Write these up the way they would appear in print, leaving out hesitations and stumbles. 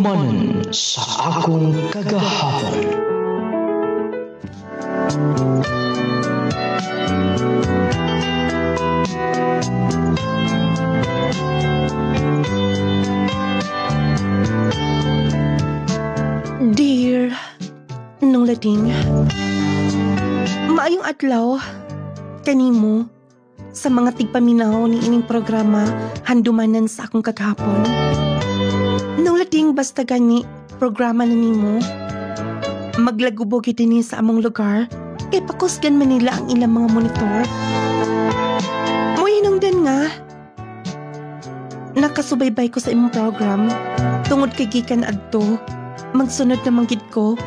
Handumanan sa akong kagahapon. Dear Nung Lading, maayong adlaw kanimo sa mga tigpaminaw ni ining programa Handumanan sa akong kagahapon. Nung Lading, basta gani programa na nimo maglagubo gid dinhi sa among lugar kay pakusgan man nila ang ilang mga monitor. Moinungdan nga nakasubaybay ko sa imong program tungod kay gikan adto magsunod na manggid ko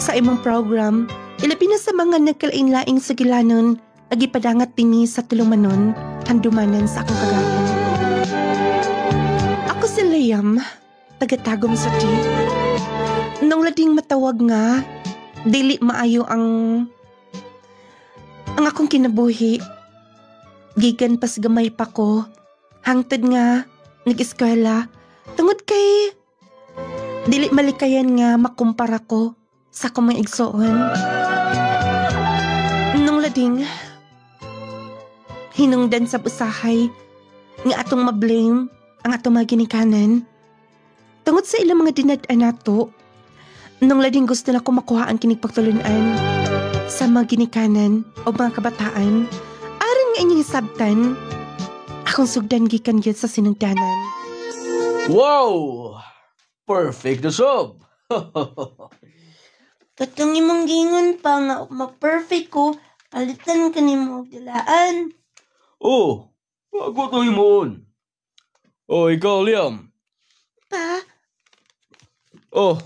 sa imong program, ilabi na sa mga nagkalain-laing sugilanon agipadangat dinhi sa tulumanon handumanan sa akong kagahapon. Ako si Liam, taga-Tagum City. Nung Lading, matawag nga dili maayo ang akong kinabuhi. Gikan pas gamay pa ko, hangtod nga nag-eskwela tungod kay dili malikayan nga makumpara ko sa akong mga igsoon. Nung Lading, hinungdan sa usahay nga atong mablame ang atong mga ginikanan. Tungod sa ilang mga dinad-an nato, nung Lading gusto na ko makuha ang kinigpagtulunan sa mga ginikanan o mga kabataan. Aron nga inyong sabtan, akong sugdan gikan gyud sa sinugdanan. Wow! Perfect na sob! Katong imong gingon pa nga ma-perfect ko, palitan ka ni mo dilaan. Oh, bago ito himoon. Oh, ikaw, Liam. Pa, Oh,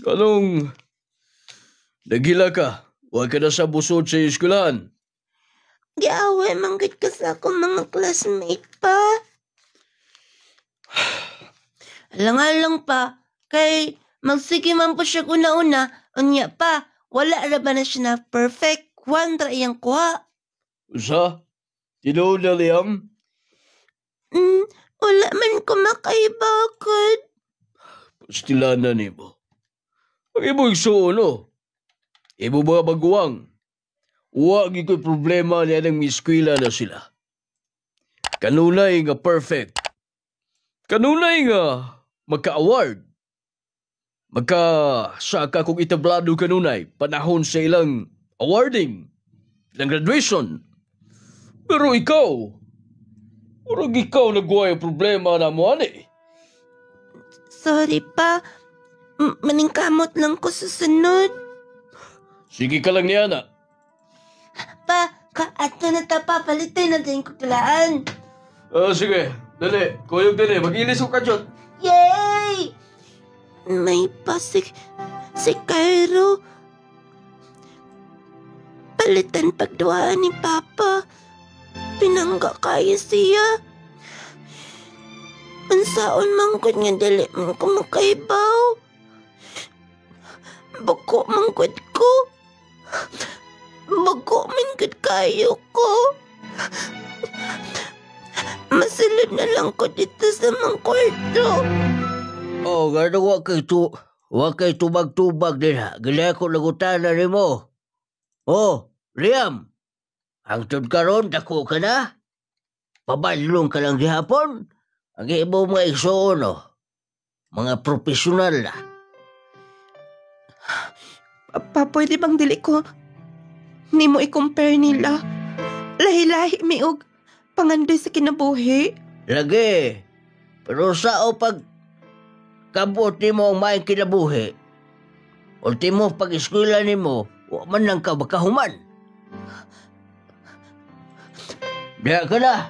anong nagila ka? Huwag ka na sa busod sa eskwelahan. giaway manggit ka sa akong mga classmate pa. Alang-alang pa, kay magsige man po siya una-una, unya pa, wala ra ba na siya na perfect, wandra iyang kuha. Usa? Tinood na, Liam? Wala man ko makaibakod. Pastilanan ni mo. Ang imo igsuon, no? Imo mga baguwang. Huwag iko'y problema niya ng miskwila na sila. Kanunay nga perfect. Kanunay nga magka-award. Magka-saka kung itablado kanunay panahon sa ilang awarding, ilang graduation. Pero ikaw, urag ikaw nagway problema na mo, ani. Sorry pa, maningkamot lang ko sa sunod. Sige ka lang niya na. Pa, ato na ta pa, palitin na din ko tulaan. Sige, dali. Kuyog dali, mag-ilis ko ka dyan. Yay! May pasik si Cairo. Palitan pagduaan ni Papa. Pinangga kaya siya. Unsaon mangkod nga dali man ko makaibaw. Bako mangkod ko. Bako man gud kayo ko. Masulod na lang ko dito sa mga kwarto. Oh, gano wa kay tubag-tubag din ha. Gali ako nagutan na rin mo. Oh, Liam, hangtod ka ron, dako ka na. Pabalong ka lang di hapon. Ang ibo mga igsoon, oh. Mga profesional na. Pa, pwede bang dili ko ni mo i-compare nila? Lahi-lahi miog pangandoy sa kinabuhi. Lagi. Pero sao pag kabot ni mo ang maing kinabuhi, ultimo pag-eskwela ni mo, wa man lang ka makahuman. Diya ka na.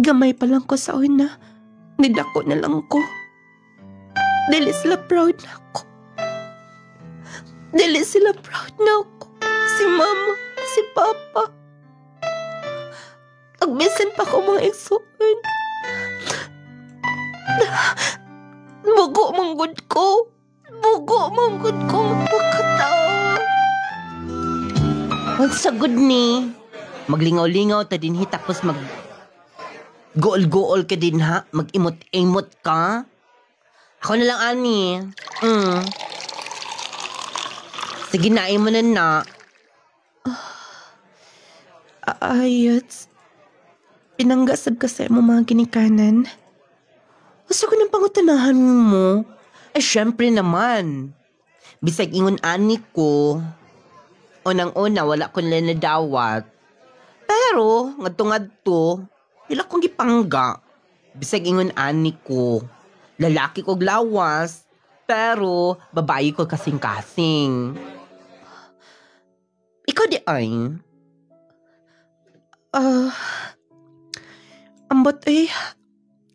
Gamay pa lang ko sa una. Nidako na lang ko. Dili sila proud na ako. Dili sila proud na ako. Si Mama, si Papa. Nagbisan pa ko mga igsoon. Bugo manggod ko. Bugo manggod ko. Makatao. Huwag sagod ni. Maglingaw-lingaw ta dinhi tapos Gool-gool ka din ha? Mag-imot-imot ka? Ako na lang, Ani. Sige na, mo na. Ayot. Pinanggasab ka sa mo mga ginikanan. Gusto ko ng pangutanahan mo. Syempre naman. Bisag ingon ani ko. Unang-una, wala ko nila nadawat. Pero, ngadto-ngadto, wala kong gipangga. Bisag ingon ani ko. Lalaki kog lawas, pero babae ko kasing-kasing. Ikaw di ay? Ambot ay,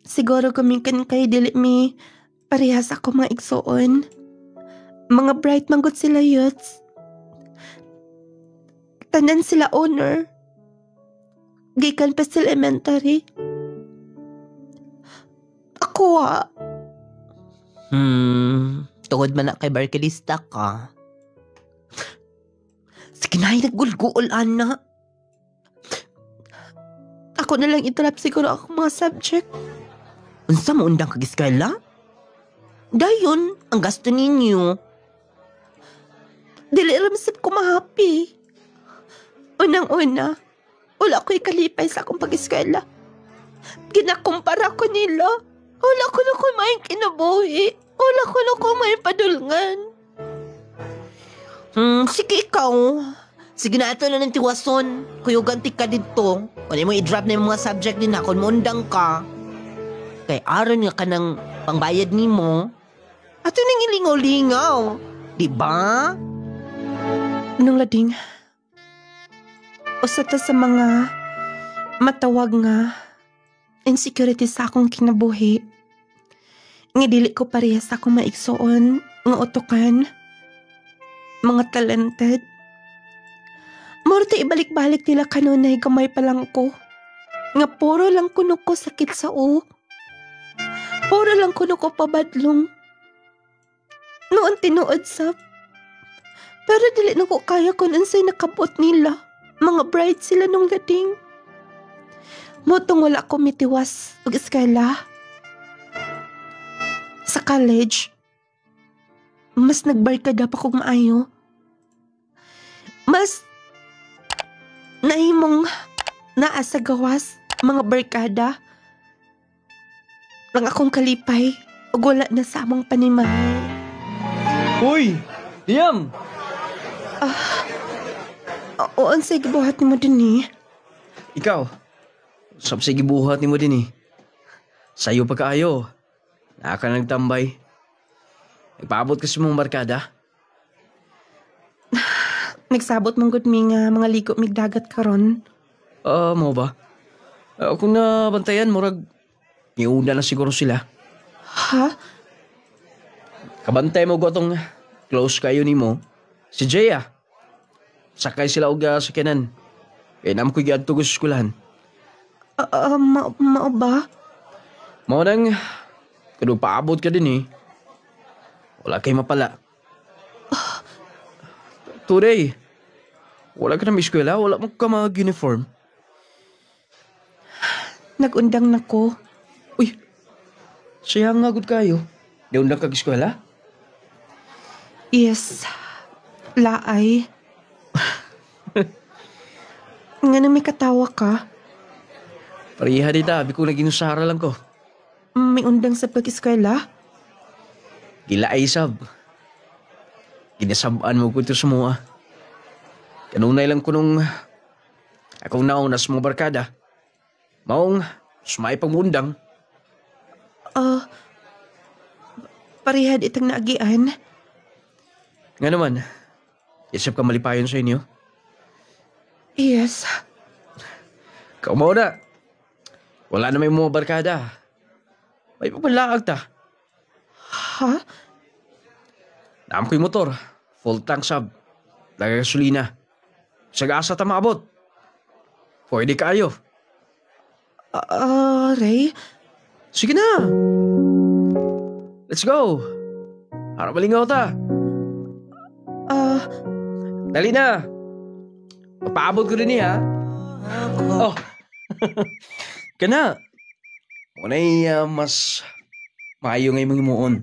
siguro kumikan kay dili mi parehas ako mga igsoon. Mga bright manggot sila youths. Tanan sila owner. Gikan pa sila elementary. Ako tungod man na kay barkelista ka. Sige na, naggulguol, Ana. Ako na lang itrap siguro ako mga subject. Unsa mo undang kag-eskwela? Dayon, ang gasto ninyo. Dili ramsip ko mahappy. Unang-una, wala ko ikalipay sa akong pag-eskwela. Ginakumpara ko nila. Wala ko na ko may kinabuhi. Wala ko na ko may padulngan. Sige ikaw. Sige na ito na ng tiwason. Kuyuganti ka dito. Kung mo i-drop na yung mga subject din ako, mundang ka. Kay aron nga ka ng pangbayad ni mo. Ato nang ilingaw-lingaw. Diba? Anong lading? Usa ta sa mga matawag nga insecurity sa akong kinabuhi. Nga dili ko parehas sa akong maigsoon, nga utukan, mga talented. Morte ibalik-balik nila kanunay gamay pa lang ko. Nga puro lang kuno ko sakit sa o. Puro lang kuno ko pabadlong. Noon tinuod sab. Pero dili na ko kaya kung ansay nakabot nila. Mga bright sila nung lading. Motong wala ko mitiwas og eskwela. Sa college, mas nagbarkada pa kong maayo. Mas nahimong naa sa gawas, mga barkada. Lang akong kalipay ug wala na sa among panimahay. Uy! Liam! Oo, ang sige buhat ni mo din eh. Ikaw, sab sige buhat ni mo din eh. Sa'yo pagkaayo, naa ka nagtambay. Nagpaabot kasi mong barkada. Nagsabot mong gud mi nga mga ligo mig dagat karon. Mo ba? Kung nabantayan, murag, iuna na siguro sila. Ha? Kabantay mo gotong close kayo ni mo, si Jaya. Sakay sila og sakyanan. Kaya naman ko'y giadto ko sa skulahan. Mao ba? Mao nang, kung paabot ka din eh. Wala kay mapala. Today, wala ka na may eskwela, wala mo ka mag-uniform. Nagundang na ko. Uy, sayang nga gud kayo. Di undang kag-eskwela? Yes. Laay. Nga nang may katawa ka. Pariha di tabi ko naginusara lang ko. May undang sa pag-eskwela? Gila ay sab. Ginasabaan mo ko ito sa mga. Kanunay lang ko nung akong nauna sa mga barkada. Maong sumay pangundang. Parihad itang naagian. Nga naman, isip ka malipayon sa inyo. Yes. Kaumaw na. Wala na may mga barkada. May papalaag ta. Ha? Naam ko'y motor. Full tank sab. Lagay gasolina. Sagasa ta maabot. Pwede kayo. Ray? Sige na. Let's go. Para malingaw ta. Dali na. Papaabot ko rin ha. Oh. Kana. Muna'y mas maayo nga imong imuon.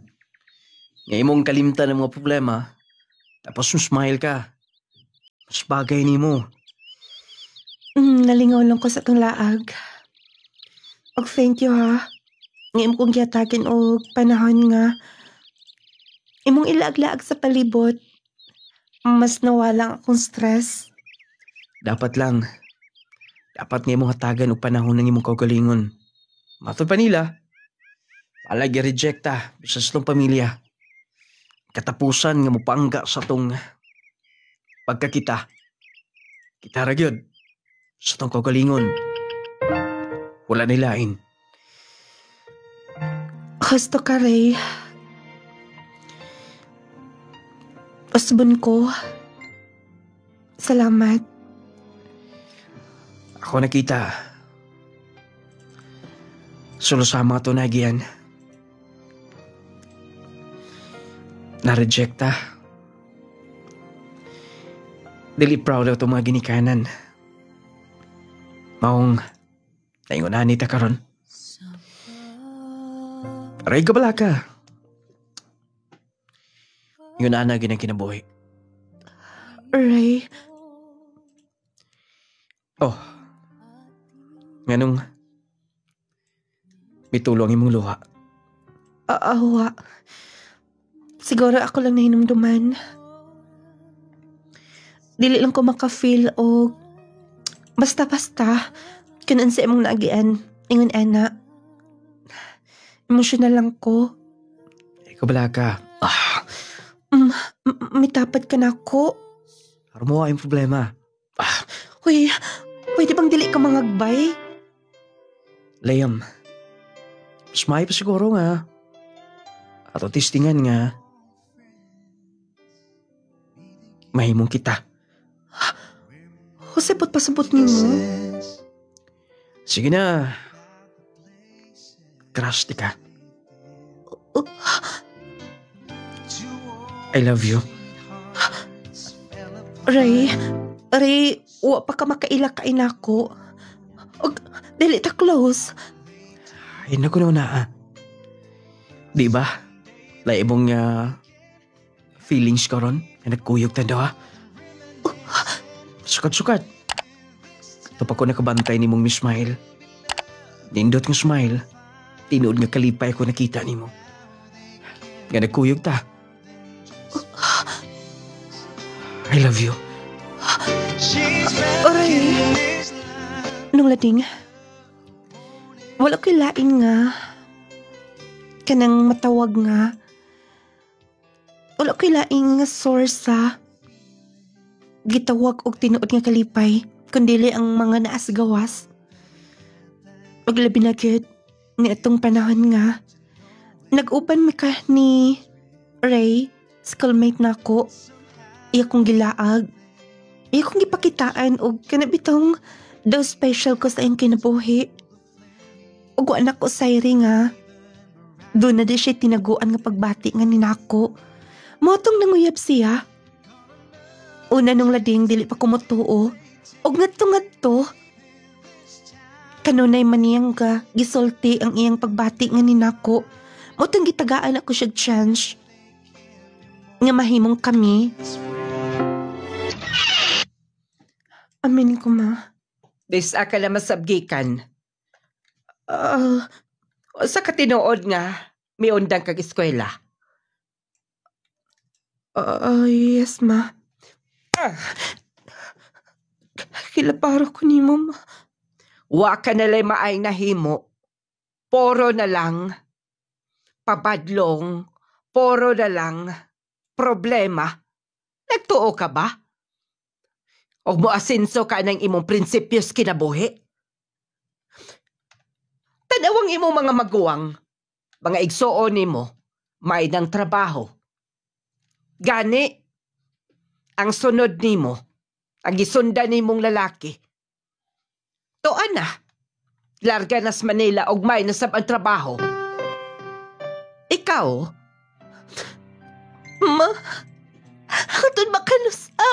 Nga imong kalimtan ng mga problema, tapos smile ka. Mas bagay ni mo. Nalingaw lang ko sa itong laag. Og thank you ha. Nga imong kong giyatagin og panahon nga imong ilaag-laag sa palibot. Mas nawala akong stress. Dapat lang. Dapat nga imong hatagan og panahon ng imong kaugalingon. Matod pa nila. Palagi rejecta bisa sa tong pamilya. Katapusan nga mupangga sa tong pagkakita. Kita ra gyud sa tong kaugalingon. Wala nilain. Gusto ka, Ray. Usbon ko. Salamat. Ako nakita. Sulo sa mga tunagian. Na-rejecta. Dili proud ako itong mga ginikanan. Maong naingunahan nita karon. Aray ka bala ka. Yun na ginang kinabuhi. Ray. Oh. Nganong may tulong imong luha. Awa. Siguro ako lang nahinumduman. Dili lang ko maka-feel o basta-basta kanan sa imong naagian. Ingon ana. Emosyonal lang ko. Ikaw bala ka. Mitapad ka na ako. Ano mo yung problema? Uy, pwede bang dili ka mangagbay? Liam, mas maayo pa siguro nga. Ato testingan nga. Mahimong kita. Husipot pasabot ni mo. Sige na. Crush di ka. I love you. Ray, wa pa ka makailakain ako. Og, dili ta close. Ay, nakunaw na Di ba? Laibong feelings ko ron. Nagkuyog tanda ha. Sukat-sukat. Ito pa ko nakabantay ni mong smile. Nindot ng smile. Tinuod nga kalipay ko nakita ni mo. Nga nagkuyog ta. I love you. Ray, nung lading, wala ko lain nga. Kanang matawag nga. Wala ko lain nga source sa gitawag og tinuod nga kalipay kundili ang mga naas gawas. Maglabi na gyud ni atong panahon nga nag-uban mi ka ni Ray, schoolmate na ko. Iya kong gilaag. Iya kong gipakitaan og kanabitong daw special ko sa iyang kinabuhi. Ug wa na ko sayri nga. Doon na di siya tinaguan nga pagbati nga ni nako. Motong nanguyab siya. Una nung lading dili pa kumutuo. Og ngadto-ngadto. Kanunay maniyang ka gisulti ang iyang pagbati nga ni nako. Motong gitagaan ako siya chance. Nga mahimong kami. Amin ko ma. Bisa ka na masabgikan. Sa katinood nga, may undang kag eskwela. Yes ma. Kilaparo ko ni mo ma. Wa ka nalay maay nahimo. Poro na lang. Pabadlong. Poro na lang. Problema. Nagtuo ka ba? O mo asinso ka ng imong prinsipyos kinabuhi? Tanawang imong mga maguwang, mga igsuon nimo, may ng trabaho. Gani, ang sunod nimo, ang gisundan nimong lalaki. Tuan na, larga nas Manila og may nasab ang trabaho. Ikaw? Ma, hatun makanusa.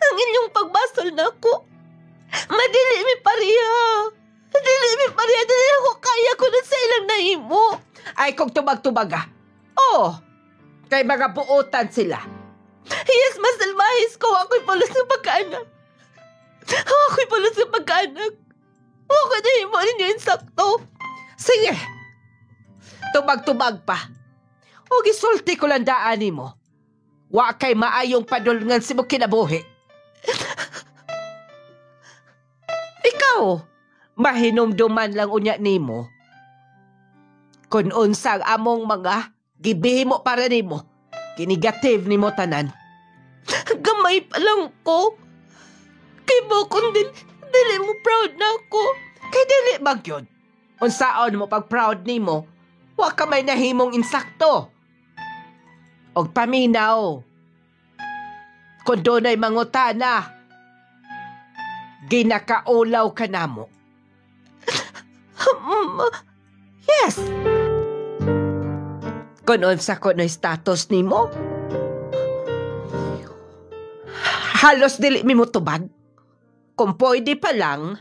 Ang inyong pagbasol na ko. Madili mi pariya. Dili Dili pareha dili ako kaya ko na sa ilang nahimo. Ay, kung tubag-tubaga. Oo. Kay mga buotan sila. Yes, masalmahis ko. Ako'y palos ng pagkaanak. Ako'y palos ng pagkaanak. Ako na himo ninyo yung sakto. Sige. Tubag-tubag pa. O gisulti ko lang daan mo. Wa kay maayong padulngan si mo kinabuhi. Ikaw, mahinumduman lang unya nimo. Kung unsang among mga gibihimo para nimo, kinigative nimo tanan. Gamay pa lang ko. Kay Bokon dili mo proud na ako. Kay dili bang yun? Unsaon mo pag proud nimo, wa ka may nahimong insakto. Og paminaw. Kung doon ay mangutana, ginakaulaw ka namo. Yes. Kung unsa ko na status nimo, halos dili mi mo tubag. Kung pwede pa lang,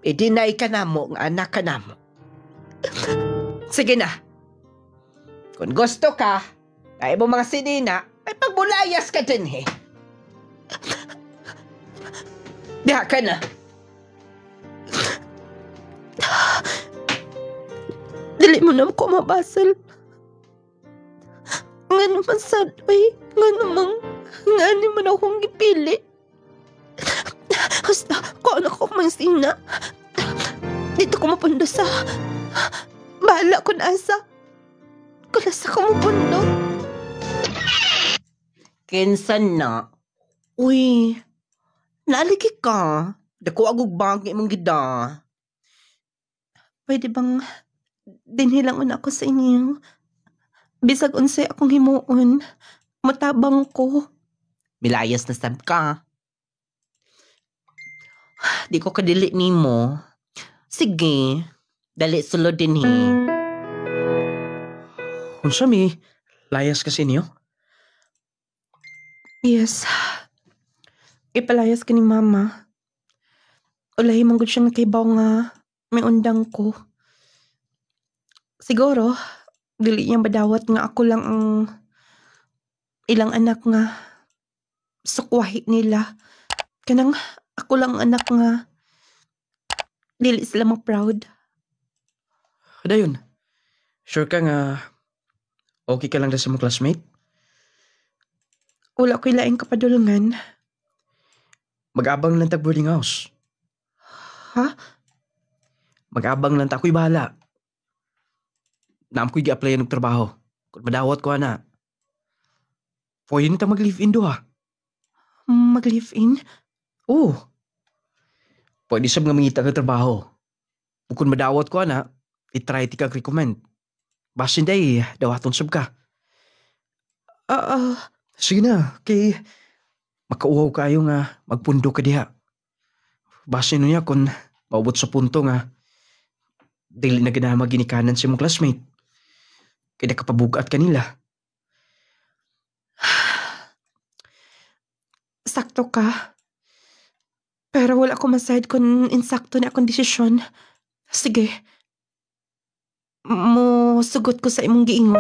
i-deny ka namo nga anak ka namo. Sige na. Kung gusto ka, ay mo mga sinina, ay pagbulayas ka din eh. Diha ka na. Dili mo na ako mabasal. Nga naman sad, ay. Nga naman akong gipili. Basta, kung ako mansina. Dito ko mapundo sa... Bahala ko na asa. Kung nasa ko mapundo. Kinsan na? Uy, naligi ka. Dako agog bangki mong gida. Pwede bang dinhilangon ako sa inyo? Bisag unsay akong himuon, matabang ko. Milayas na sab ka. Di ko kadili nimo. Sige, dali sulod din Unsa mi? Layas kasi niyo? Yes. Ipalayas ka ni mama. Ulahi mong gud siyang nakaibaw nga may undang ko. Siguro, dili niya badawat nga ako lang ang ilang anak nga sukwahi nila. Kanang ako lang anak nga dili sila mag-proud. Dayon. Sure ka nga okay ka lang na sa mong classmate? Wala ko'y laing kapadulungan. Mag-abang lang tag boarding house. Ha? Mag-abang lang ta, ako'y bahala. Naam ko'y gi-applyan ng trabaho. Kung madawat ko na. Pwede nita mag-live-in do ha. Mag-live-in? Oo. Pwede sab nga mangita ng trabaho. Kung madawat ko na, itry ti kag-recommend. Basin day, dawaton sab ka. Sige na, kay makauhaw kayo nga magpundo ka diha. Basin niya kung maubot sa punto nga dili na ginama ginikanan si mong classmate. Kaya nakapabugat ka nila. Sakto ka. Pero wala ko masayad kung insakto na akong desisyon. Sige. Sugot ko sa imong giingon.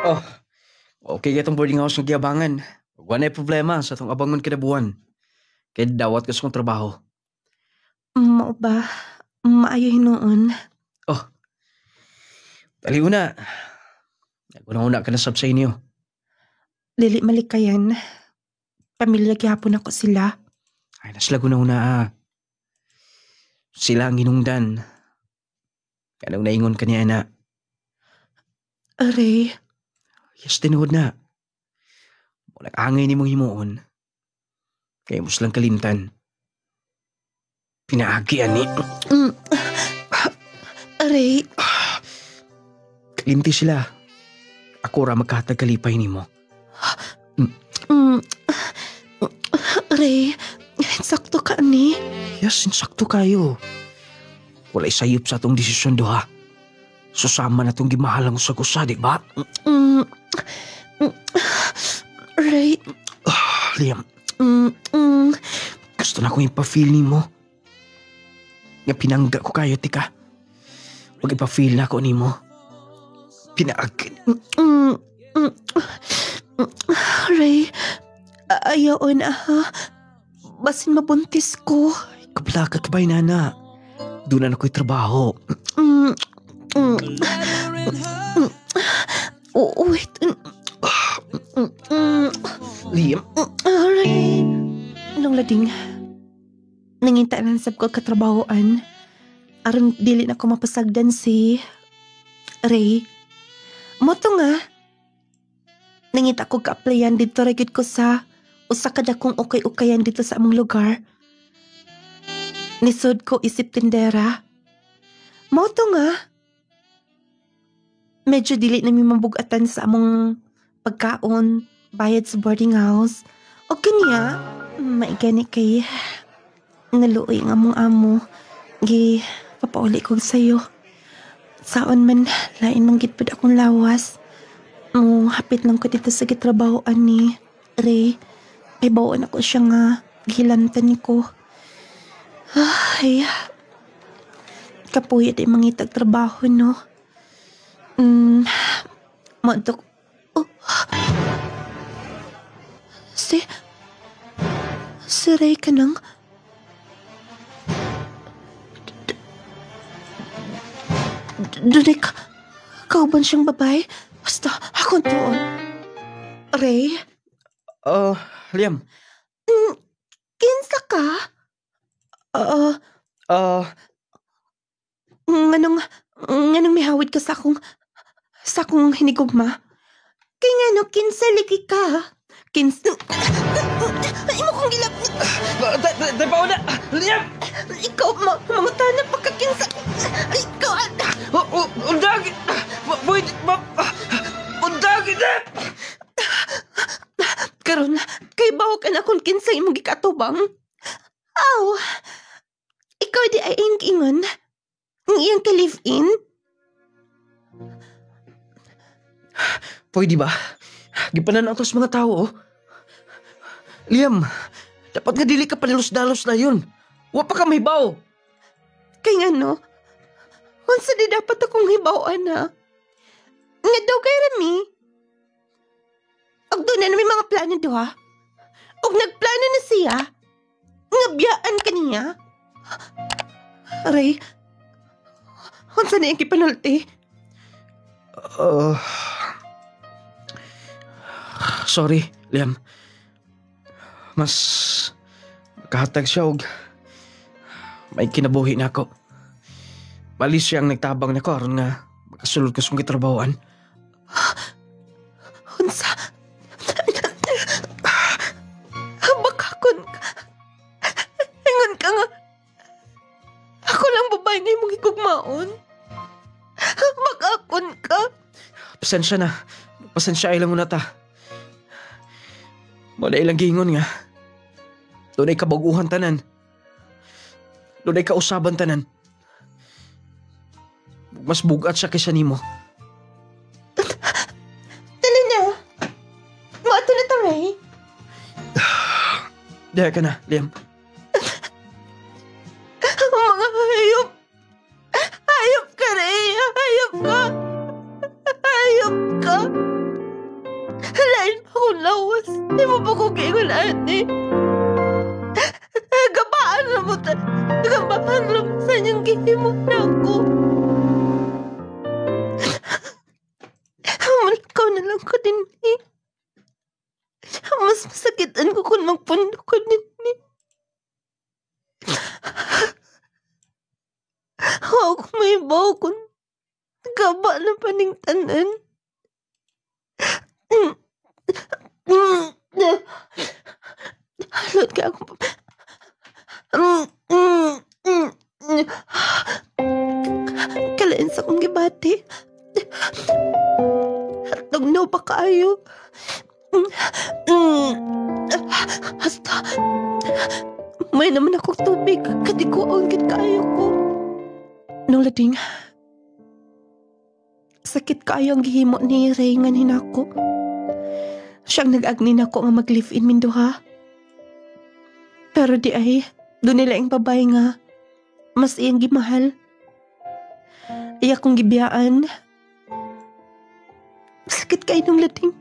Oh, okay itong boarding house ng giabangan. Wala na problema sa itong abangon kinabuhan. Kaya dawat ka sa kong trabaho. Mao ba? Maayo hinuon. Oh, dali una. Naguna-una ka na sab sa inyo. Dili malikayan. Pamilya gyapon ako sila. Ay, nasla una Sila ang hinungdan. Kanang naingon ka niya na. Aray. Yes, tinuod na. Walang angay ni mong himuon. Kaya mo silang kalimtan. Pinaagian ni. Aray. Kalimti sila. Ako ra magkahatag kalipay ni mo. Aray. Sakto ka ni. Yes, insakto kayo. Wala'y sayop sa atong desisyon do ha. Susama na itong gimahalang sa kusa, di ba? Aray. Liam. Gusto na akong ipafeel ni mo. nga pinangga ko kayo, tika. Huwag ipa-feel na ako nimo. Ray, ayaw na ha. Basin mabuntis ko. Kablaka ka ba'y, nana? Doon na ako'y trabaho. Wait. Liam? Ray. Nung lading, nangintaan sab ko katrabahoan. Aron dili na ko mapasagdan si Ray. Moto nga, nangita ko ka-applyan dito regid ko sa usa ka dakong ukay-ukayan dito sa among lugar. Nisod ko isip tindera. Moto nga, medyo dili na mi mabugatan sa among pagkaon, bayad sa boarding house. O kanya, maigani kay naluoy ang among amo. Gi, papauli ko sa'yo. Saon man, lain mang gitpud akong lawas. Hapit lang ko dito sa gitrabahoan ni Ray. Ay bawaan ako siya nga, gihilantan ko. Ay, kapuyat ay mangitag trabaho, no? Madok. Si Ray ka nang... Dunay ka... Kauban siyang babae? Basta, akong tuon. Ray? Liam? Kinsa ka? Nganong mihawid ka sa akong hinigugma? Kay ngano, kinsa ligi ka? Kinsa... Ay mo kong gilap... Dabaw na! Liam! Ikaw, mangutanan pagkakinsa... Ikaw... Undagin! Undagin na! Karon, kay bawa ka na kung kinsa imong gikatubang? Aw! Ikaw di ay ingon? Ang iyang ka-live-in? Pwede ba? Gipanan ang tos mga tao, oh. Liam, dapat nga dili ka panilos-dalos na yun. Wa pa ka mahibaw. Kay nga no, unsa di dapat akong hibawaan na? Nga daw kay Rami. Og doon na may mga plano doha. Og nagplano na siya. Nga biyaan ka niya. Ray, unsa na yung kipanulti? Sorry, Liam. Mas kahatag siya og may kinabuhi na ako. Balis siyang nagtabang na ko aron nga makasulod ko sa gitrabahoan. Unsa? Bakakon ka. Ingon ka nga. Ako lang babae nga imong higugmaon. Bakakon ka. Pasensya na. Pasensya ay lang muna ta. Wala ilang gingon nga. Doon ay kabaguhan tanan. Doon ay kausaban tanan. Mas bugat siya kaysa nimo. Dali na. Maato na taray. Daya ka na, Liam. Mga hayop. Hayop ka, Ray. Hayop ka. Hayop ka. Lain pa akong lawas. Di mo ba kong giingulaan eh. Gabaan na mo ta. Gabaan na mo sa niyang gihimo na ako. Malakaw na lang ko din eh. Mas masakitan ko kung magpundo ko din eh. Ako may baw kung gaba na paningtanan. Halot ka ako. Kalain sa kong gibati. Tugnaw pa kayo. Hasta may naman akong tubig. Kadikuon kit kayo ko. Nung lading, sakit kayo ang gihimo ni Ray nga hinako. Siyang nag-agni na ko nga mag-live-in minduha. Pero di ay, doon nila ang babae nga mas iyang gimahal. Iya kong gibiyaan. Sakit kayo nung lading.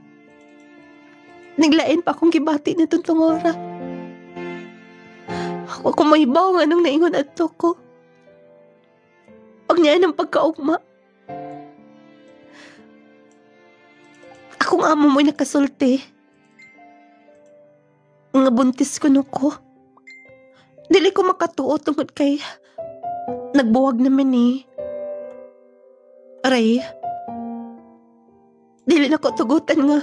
Naglain pa akong gibati na itong ora. Ako kumahibaw nga nung naingon ato ko. Pag niya ng pagkaugma. Akong amo mo'y nakasulti. Nga buntis ko no ko. Dili ko makatuo tungod kay nagbuwag naman eh. Aray, dili na ko tugutan nga.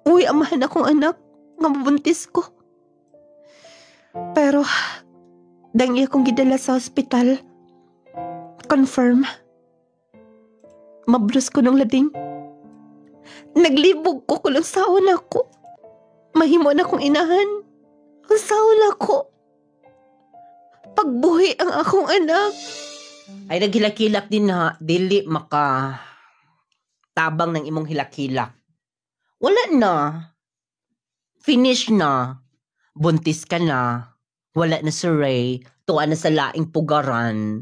Uy, amahan akong anak nga mabuntis ko. Pero, dang iya kong gidala sa ospital. Confirm. Mablos ko ng lading. Naglibog ko kulang saon ako. Mahimo na kong inahan. Ang saon ako. Pagbuhi ang akong anak. Ay naghilak-hilak din ha. Dili maka tabang ng imong hilak-hilak. Wala na. Finish na. Buntis ka na. Wala na si Ray. Tuwa na sa laing pugaran.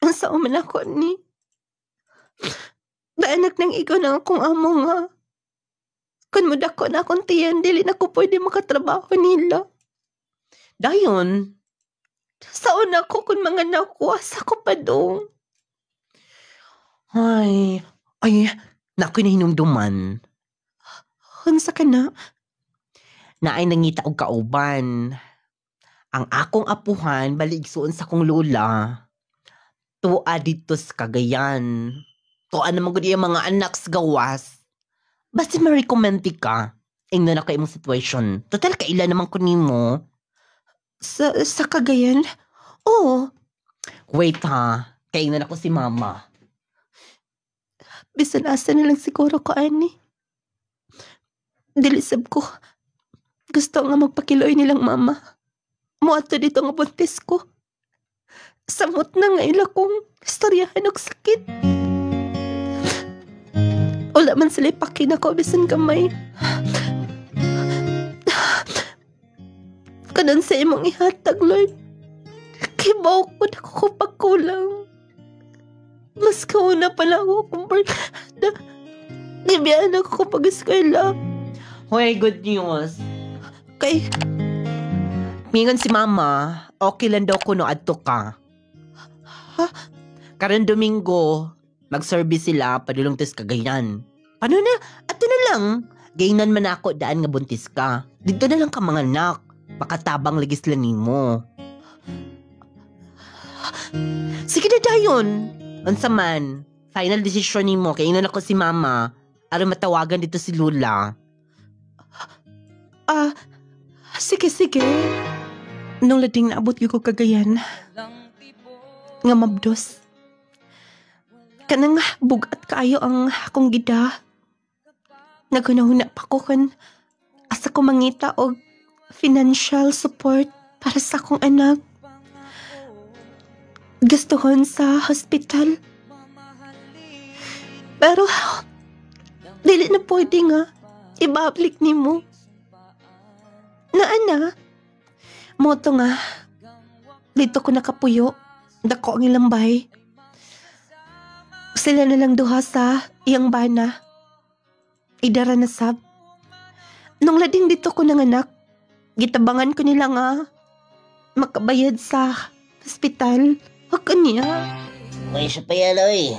Ang sao man ako ni. Daanak ng ikaw na akong amo nga. Kung mudako na akong tiyan, dili na ko pwede makatrabaho nila. Dayon, Sao na ako kung mga nakuwasa ko pa dong. ay, nako'y nahinumduman. Unsa ka na? Na ay nangita og kauban. Ang akong apuhan, baligsoon sa kong lola. Tuwa dito sa Cagayan. Tuwa naman ko diya mga anak sa gawas. Basta ma-recommend ka. Ingnan na kayo mong situation. Total, kailan naman ko nimo. Sa Cagayan? Oo. Wait ha. Kaingnan ako si mama. Bisan asa na lang siguro ko, ani. Dilisab ko. Gusto nga magpakiloy nilang mama. Muato dito nga buntis ko. Samot na nga ila kong istoryahan og sakit. Wala man sila ipakin ako bisan kamay. Kanan sa imong ihatag, Lord. Kibaw ko na ko pagkulang. Mas kauna pala ako kung gibiyaan ako pag-eskwela. Hoy, good news. Kay, Mingon si mama, okay lang daw kuno adto ka. Ha? Karon Domingo, mag-service sila padulong tes Cagayan. Paano na? Ato na lang. Gaynan man ako daan nga buntis ka. Dito na lang ka mga anak. Makatabang lagis lang nimo. Sige na dayon. Unsa man, final decision nimo kay inon ako si mama aron matawagan dito si Lula. Sige. Nung lading naabot ko Cagayan, nga mabdos. Kanang bugat kaayo ang akong gida. Nagunahuna pa ko kan asa ko mangita og financial support para sa akong anak. Gustuhon sa hospital. Pero, dili na pwede nga. Ibablik ni mo. Ana, moto nga. Dito ko nakapuyo. Dako ang ilang bahay. Sila na lang duha sa iyang bana. Idara na sab. Nung lading dito ko nanganak, gitabangan ko nila nga makabayad sa hospital. Haka niya. May isa pa yan, oy.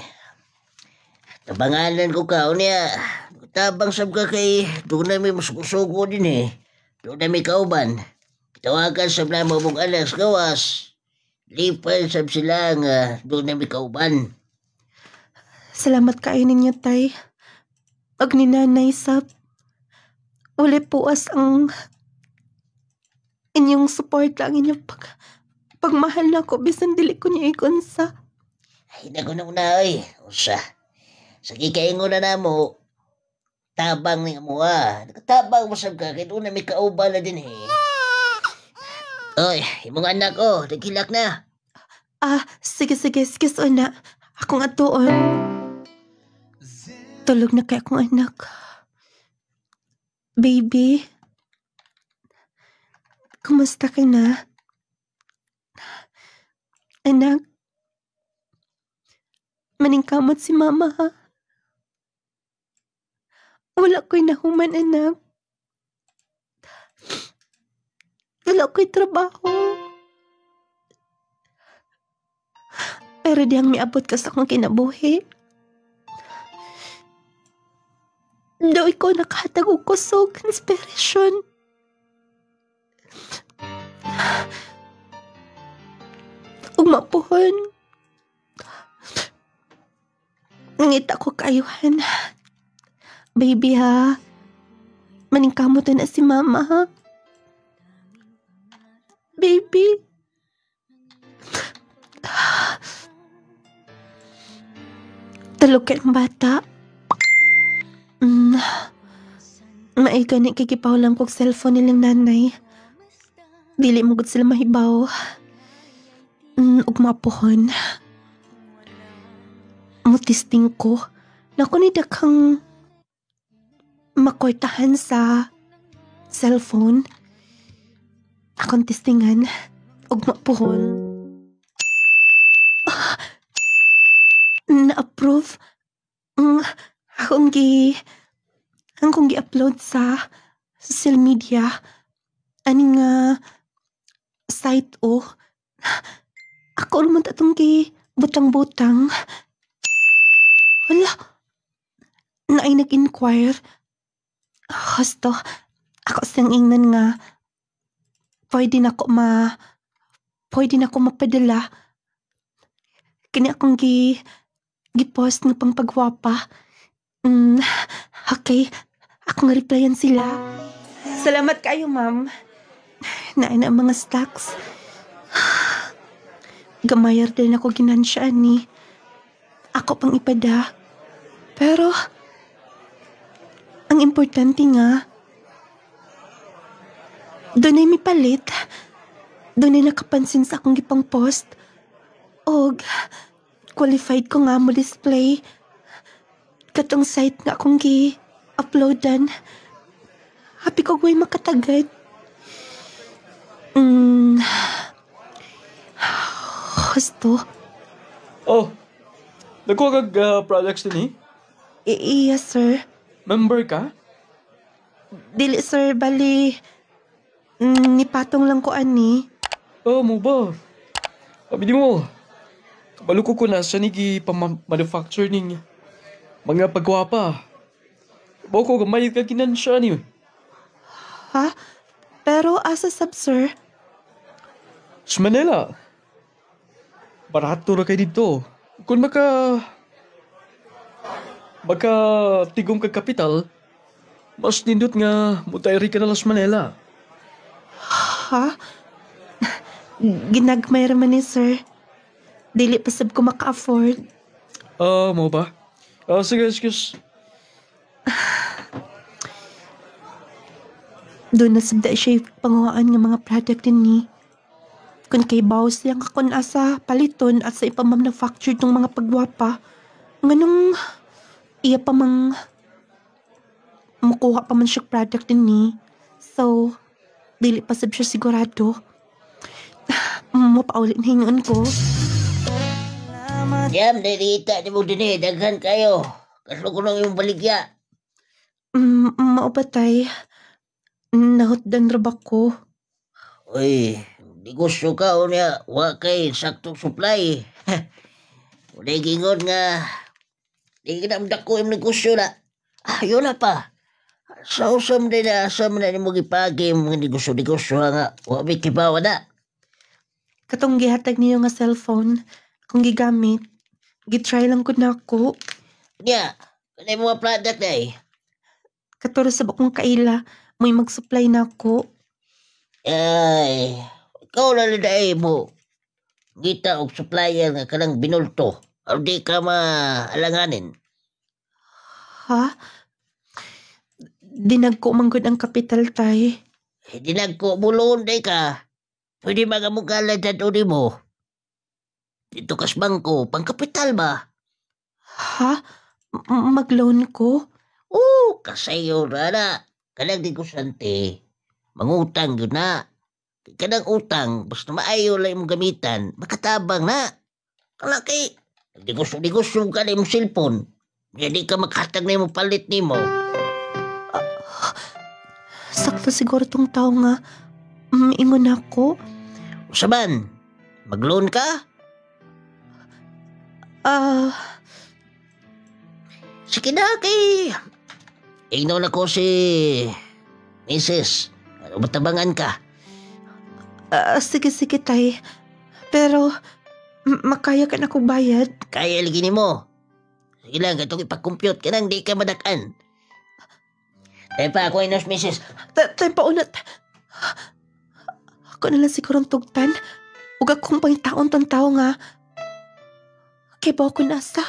Tabangalan ko ka, niya. Tabang sab ka kay doon na may masuko din eh. Doon na may kauban. Tawagan sab na mong anak sa gawas. Lipan sab sila nga doon na may kauban. Salamat kayo ninyo, tay. Ag ni nanay sab. Uli puas ang inyong support lang inyong pagmahal na ko bisan dili ko niya ikonsa. Ay, nagunong na, oy. Usa. Sige kayo na mo. Tabang ni mo, Nakatabang mo sab ka, kaya doon na may kauban na din, eh. Oy, imong anak, nagkilak na. Sige, una. Akong atuon. Tulog na kay akong anak. Baby, kumusta ka na? Anak, maningkamot si mama ha. Wala ko'y nahuman, anak. Wala ko'y trabaho. Pero diyang miabot ka sa akong kinabuhi. Doy ko nakahatag og kusog, inspiration. Ug mapuhon. Ngita ko kaayuhan. Baby ha, maningkamot na si mama ha. Baby. Talog ka ng bata. Maiga ni kikipaw lang kong cellphone nilang nanay. Dili mo gud sila mahibaw. Ug mapuhon. Mutisting ko na kung daghang makortahan sa cellphone. Akong testingan ug mapuhon. Na-approve akong gi-upload sa social media aning site o. Ako naman tatong butang-butang. Wala. Naay nag-inquire. Gusto, ako siyang ingnan nga pwede na ko mapadala. Kini akong gi-post ng pangpagwapa. Okay, ako nga replyan sila. Salamat kayo, ma'am. Naay na ang mga stocks. Gamayar din ako ginansya ni. Ako pang ipada. Pero ang importante nga, doon ay mipalit. Doon ay nakapansin sa akong gipang post. Og, qualified ko nga mo display. Katong site nga akong gi-uploadan. Happy ko gawin makatagad. Gusto. Oh, nakuha kag products din eh? Iya, sir. Member ka? Dili, sir. Bali, nipatong lang ko ani. Oh, mo ba? Sabi di mo, kabalo ko na sa nigi pa-manufacture ning mga pagwapa. Bawa ko gamay ka kinansya ni. Ha? Pero asa sab, sir? Sa Manila. Barato na kayo dito. Kung tigong kag kapital, mas nindot nga mutayri ka na Las Manila. Ha? Ginagmay raman ni sir. Dili pa sab ko maka-afford. Mo ba? Sige, excuse. Doon na sabda siya panguhaan ng mga product din ni. Kung kay bawas lang ako na sa paliton at sa ipamanufacture ng mga pagwapa, nganong iya pa mang makuha pa man siya product din ni. So, dili pa sab siya sigurado. Mapaulit na hinuon ko. Yam, nalita ni mo din eh. Daghan kayo. Kaslo ko lang yung baligya. Maubatay. Nahutdan rabak ko. Uy, negosyo ka o niya. Wa kay saktong supply. Uday gingon nga. Di kinamdak ko yung negosyo na. Yun na pa. Sa usam din na asam na ni mo gipagi yung mga negosyo nga. Wa may kibawa na. Katong gihatag niyo nga cellphone, kung gigamit, gitry lang ko na ako. Nya, kanay mga product na eh. Katuro sa bakong kaila, may mag-supply na ako. Ay, ikaw na liday mo. Gita og supplier nga kanang binulto. O di ka maalanganin. Ha? Dinagko manggod ang kapital tay. Dinagko bulon day ka. Pwede magamugala dyan uli mo. Dito kas bangko, pangkapital ba? Ha? Mag-loan ko? Kasayo na na. Kanang di ko sante. Mangutang yun na. Kanang utang, basta maayo lang imong gamitan, makatabang na. Kala kay, digos-digos ka na imong cellphone. Hindi ka makatag na imong palit nimo. Sakto siguro tong tao nga. Ingon ako. Saban, mag-loan ka? Sige na kay... Ignaw na ko si... Mrs. Matabangan ka. Sige, tay. Pero, makaya ka na kong bayad. Kaya lagi mo. Sige lang, katong ipakompute ka nang di ka madakan. Tayo pa ako inos, Mrs. Tay pa unat. Ako na lang sigurong tugtan. Huwag akong pangitaon tong tao nga. Kaya ba ako nasa?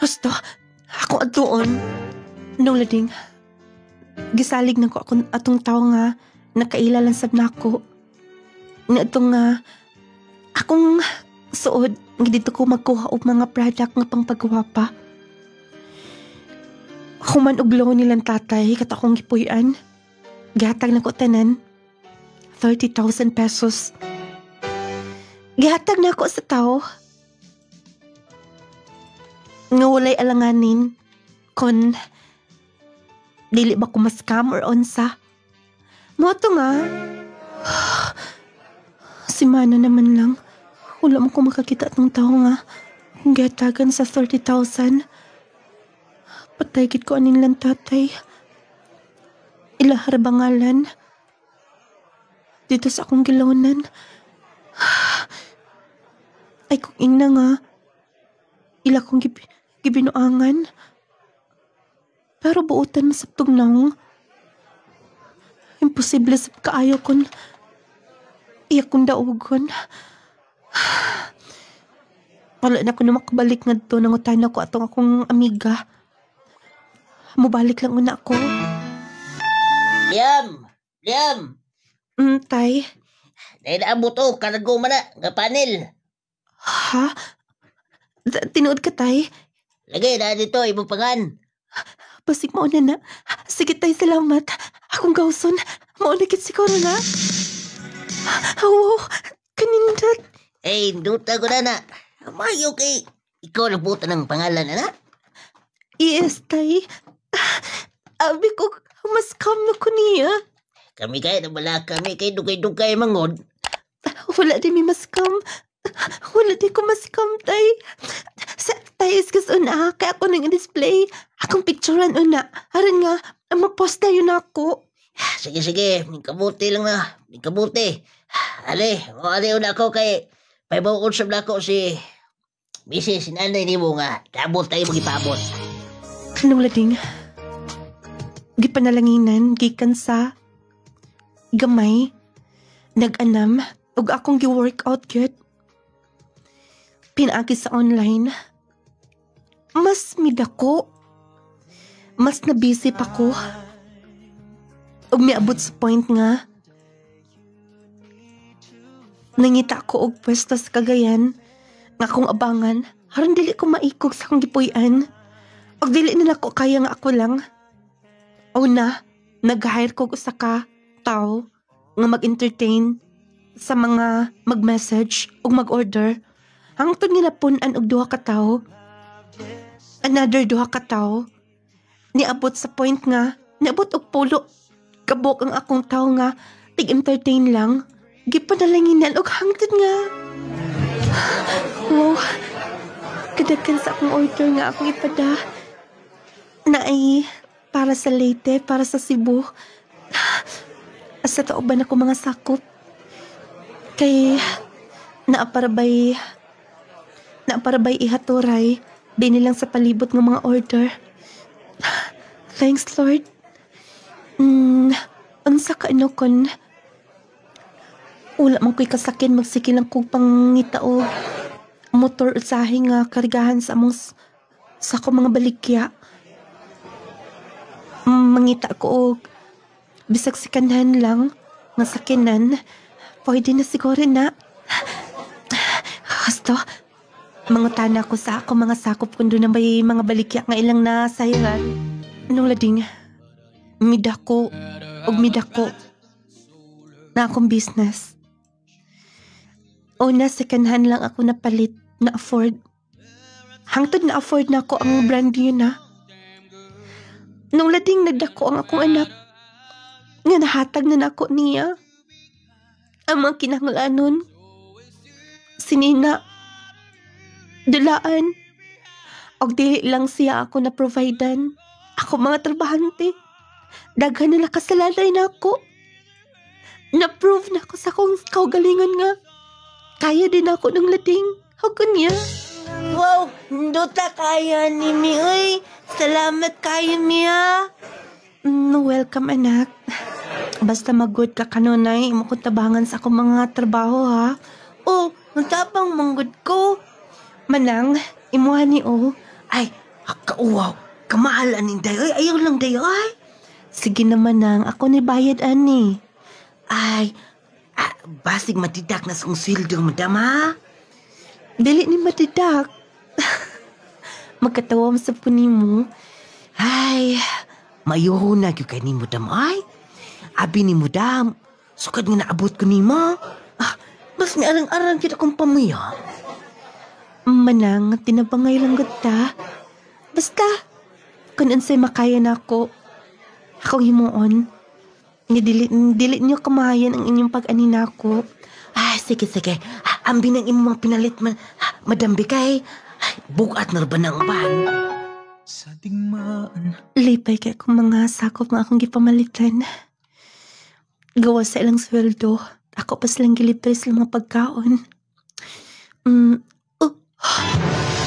Basta, ako atoon. Nung lading, gisalig na ko atong tao nga nakailalan sab na ako. Na itong akong suod, dito ko magkuha og mga product nga pang pagwapa. Human og loan nilang tatay kat akong gipuy-an. Gihatag na ko tanan 30,000 pesos. Gihatag na ako sa tao. Nga walay alanganin kon dili ba ko ma-scam or onsa. Mo to nga. Si Mana naman lang. Wala mo ko makakita ng tao nga. Gatagan sa 30,000. Patay gid ko aning lang tatay. Ilahar bangalan. Dito sa akong gilonan. Ay kung ina nga. Ila kong gibinuangan. Pero buutan masaptog nang. Imposible sa kaayo kon. Iyak kong daugon. Wala na ko na makabalik nga doon ang utana ko atong akong amiga. Mubalik lang una ako. Liam! Tay. Dahil naabot o, karago man na, nga panel. Ha? Tinuod ka, tay? Lagay na dito, ibang pangan. Pasig mauna na. Sige, tay, salamat. Akong gawson. Mauna kit siguro na. Wow, kanindot. Eh, duta ko na. Mayo kay, ikaw nagbuta ng pangalan na. Yes, tay. Abi ko, mas calm na ko niya. Kami kaya nabala kami kay dugay-dugay mangod. Wala din may mas calm. Wala din ko mas calm, tay. Tay, iskas una, kaya ako nang display. Akong picturean una. Aran nga, mapost na yun ako. Sige, kabuti lang na. Kabuti. Ali una ako kay paibaw sa blako si Mrs. Sinanay ni mo nga. Dabot tayo magipabot. Anong lading? Gipanalanginan, gikan sa gamay, nag-anam, ug akong gi-workout gyud. Pinaagi sa online. Mas midako. Mas na-busy pa ko. Ug miabot sa point nga nangita ko og pwesto sa Cagayan nga akong abangan aron dili ko maikog sa akong gipuy-an ug dili nila ko kaya nga ako lang. Una, nag-hire ko usa ka tao nga mag-entertain sa mga mag-message ug mag-order. Hangtod nga napun-an og duha ka tao. Another duha ka tao. Niabot sa point nga niabot og pulo kabok ang akong tao nga tig-entertain lang. Gipanalanginan og hangtod nga. Wow. Kadaghan sa akong order nga akong ipada. Naay para sa Leyte, para sa Cebu. Asa taoban ako mga sakop. Kay naaparabay ihaturay binilang sa palibot ng mga order. Thanks, Lord. Unsa ka ano kon? Wala man ko'y kasakin magsiki lang kong pangitaog. Motor usahe nga karigahan sa among sa ako mga balikya. Mangita ko og bisag sikanhan lang nga sakinan. Pwede na siguro na. Gusto, mangutana ko sa ako mga sakop kundo na may mga balikya nga ilang nasayaran. Anong lading? Midako. na akong business. Una, second hand lang ako napalit na afford. Hangtod na afford na ako ang brand new na. Nung lading nagdako ang akong anak, nga nahatag na nako niya. Ang mga kinahanglanon, sinina, dulaan, og dili lang siya ako na providean. Ako mga trabahante, daghan na nakasalalay na ako. Na-prove na ako sa akong kaugalingon nga. Kaya din ako ng lading. Ako niya. Wow, duta kaya ni mi. Uy, salamat kayo miya. Welcome, anak. Basta mag-good ka kanunay, imo kong tabangan sa akong mga trabaho, ha? Oh, matapang manggod ko. Manang, imuha ni O. Ay, kauwaw. Kamahalan ni Day. Ay, ayaw lang Day. Ay. Sige naman, nang. Ako ni bayad, ani. Ay, basig matidak na song sweldo, madam, ha? Dili ni matidak. Magkatawa mo sa puni mo. Ay, mayuho na yung kay ni madam, ay. Abi ni madam, sukad nga naabot ko ni ma. Mas may arang-arang kita kong pamuya. Manang, tinabangay lang gata. Basta, kung unsay makaya na ako, akong himuon. Dili niyo kamayan ang inyong pag-anina ko. Ay, sige. Ambi ng imong mga pinalit man. Madambi kay. Ay, bukat na ba ng ban? Sa digmaan. Lipay kay kung mga sakop nga akong gipamalitan. Gawa sa ilang sweldo, ako pa silang gilibre sa mga pagkaon.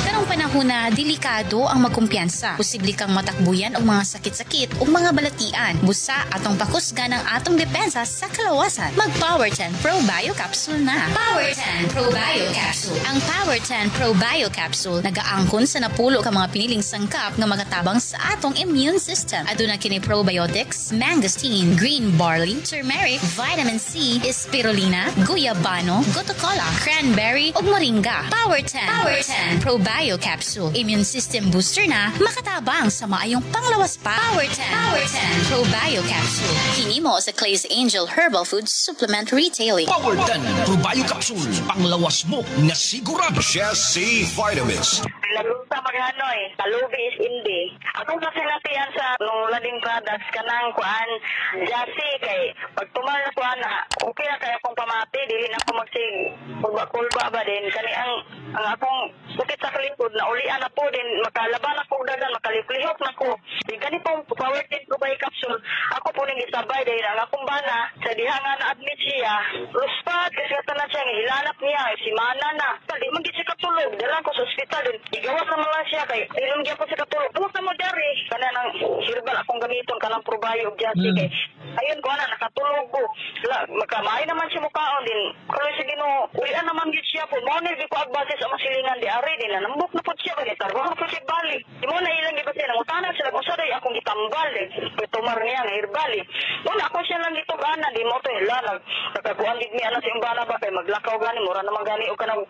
Karong panahon na delikado ang magkumpiyansa. Posible kang matakbuyan og mga sakit-sakit o mga balatian. Busa atong pakusga ng atong depensa sa kalawasan. Mag Power 10 Pro Bio Capsule na. Power 10 Pro Bio Capsule. Ang Power 10 Pro Bio Capsule nagaangkon sa napulo ka mga piniling sangkap nga magatabang sa atong immune system. Aduna kini probiotics, mangosteen, green barley, turmeric, vitamin C, spirulina, guyabano, gotocola, cranberry ug moringa. Power 10 Pro Bio Capsule. Immune system booster na makatabang sa maayong panglawas pa. Power 10 Pro Bio Capsule. Hinimo sa Clay's Angel Herbal Food Supplement Retailing. Power 10 Pro Bio Capsule. Panglawas mo na sigurado. Jesse Vitamins. Naglusa maganoy, kalubi is hindi. Akong kasinatian sa nung lading products kanang kuan, Jesse kay pag tumal na kuan okay na kaya akong pamati, dili na ako magsig kulba ba din kani ang akong sakit sa kalikod na ulian na po din makalaban ako dagan makaliplihok na ko. Di gani pong Power 10 Pro Bio Capsule. Ako po ning isabay dahil ang akong bana sa diha nga na admit siya. Luspat kasi tanan siya hilanap niya si mana na. Di man gid siya katulog, dala ko sa ospital din. Igawas naman lang siya kay inom gyud ko sa katulog. Tuwa sa mo dari kana nang herbal akong gamiton kanang Pro Bio Jesse kay ayun ko na nakatulog ko. Makamay naman siya mukaon din. Pero sa Ginoo, ulian naman gid siya po. Mo ni ko agbase sa masilingan di ari din na nambok na pud siya kay tarbaho ko siya bali. Di mo na ilang gid siya nangutanan sila kung sa day akong gitambal din. Tumar niya nga herbal. Wala ako siya lang gitugana di mo to hilanag. Nakakuan gid mi ana sa imbana ba kay maglakaw gani mura naman gani o kanang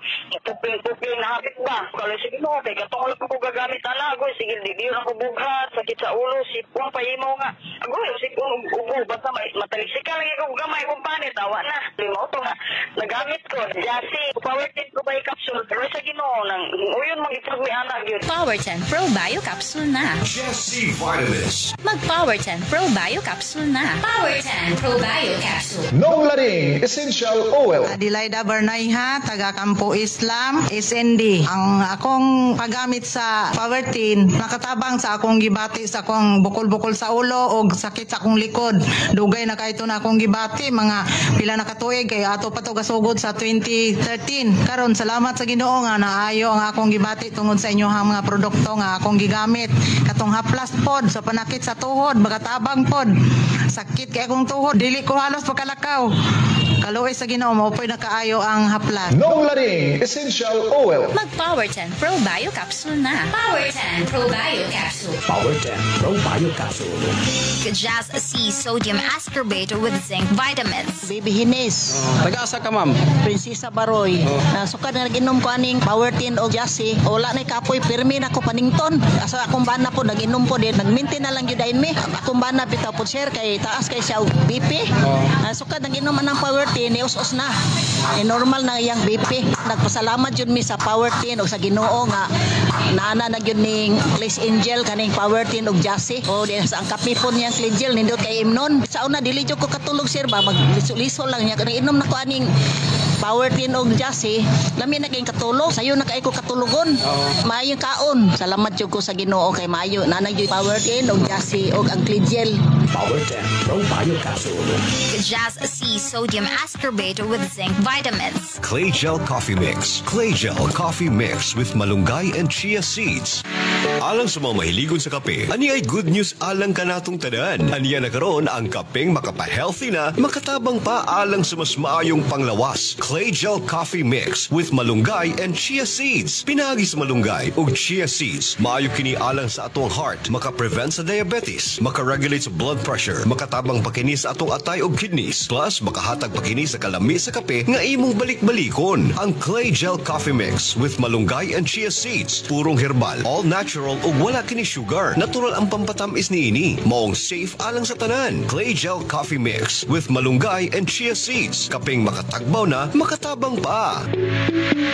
puping na hapit ba. Kalo sige no kay katong ulo ko gagamit ana agoy sige di ako bughat sakit sa ulo sipong pahimo nga. Agoy sige ubo basta matalisikal lagi ko gamay kung panit awa na. Limo to nga nagamit ko Jesse Power 10 Pro Bio Capsule pero sa Ginoo nang uyon magitag mi ana gyud. Power 10 Pro Bio Capsule na. Jesse Vitamins. Mag Power 10 Pro Bio Capsule na. Power 10 Pro Bio Capsule. Nong Laring Essential Oil. Adelaida Bernayha, taga Campo Islam, SND. Ang akong paggamit sa Power 10, nakatabang sa akong gibati sa akong bukol-bukol sa ulo o sakit sa akong likod. Dugay na kahit na akong gibati, mga pila na katuig kay ato pa to gasugod sa 2013. Karon salamat sa Ginoo nga naayo ang akong gibati tungod sa inyong mga produkto nga akong gigamit. Katong haplas pod sa panakit sa tuhod, makatabang pod. Sakit kay akong tuhod, dili ko halos pagkalakaw. Kaluoy sa Ginoo mo pwede nakaayo ang haplas. Nong Lading Essential Oil. Mag-Power 10 Pro Bio Capsule na. Power 10 Pro Bio Capsule. Power 10 Pro Bio Capsule. Kajaz C Sodium Ascorbate with Zinc Vitamins. Baby Hines. Taga-asa ka, ma'am? Prinsesa Baroy. Sukad na nag-inom ko aning Power 10 o Jassy. Wala na kapoy pirmi na ko panington. Asa akong bana po nag-inom po din. Nag-maintain na lang judain mi. Akong bana bitaw po share kay taas kay siya BP. Sukad nag-inom anang Power 10 us na. Normal na yang BP. Nagpasalamat jud mi sa Power 10 o sa Ginoo nga naana na gyud ning Place Angel kaning Power 10 og Jassy. O di sa ang kapipon niyang Cligel nindot kay imnon. Sa una dili jud ko katulog sir ba magliso-liso lang niya kani inom na ko aning Power 10 og Jassy. Lami na kayong katulog sayo na kay ko katulogon. Maayong kaon. Salamat jud ko sa Ginoo kay maayo nanay jud Power 10 og Jassy og ang Cligel. Power 10 Pro Bio Capsule. Kajaz C Sodium Ascorbate with Zinc Vitamins. Clay Gel Coffee Mix. Clay Gel Coffee Mix with malunggay and chia seeds. Alang sa mga mahiligon sa kape, ani ay good news alang kanatong tanan. Aniya na karon ang kapeng makapa-healthy na, makatabang pa alang sa mas maayong panglawas. Clay Gel Coffee Mix with malunggay and chia seeds. Pinagi sa malunggay ug chia seeds, maayo kini alang sa atong heart, maka-prevent sa diabetes, maka-regulate sa blood pressure, makatabang pakini sa atong atay ug kidneys, plus makahatag pakini sa kalami sa kape nga imong balik-balikon. Ang Clay Gel Coffee Mix with malunggay and chia seeds, purong herbal, all natural ug wala kini sugar. Natural ang pampatamis niini, maong safe alang sa tanan. Clay Gel Coffee Mix with malunggay and chia seeds, kapeng makatagbaw na, makatabang pa.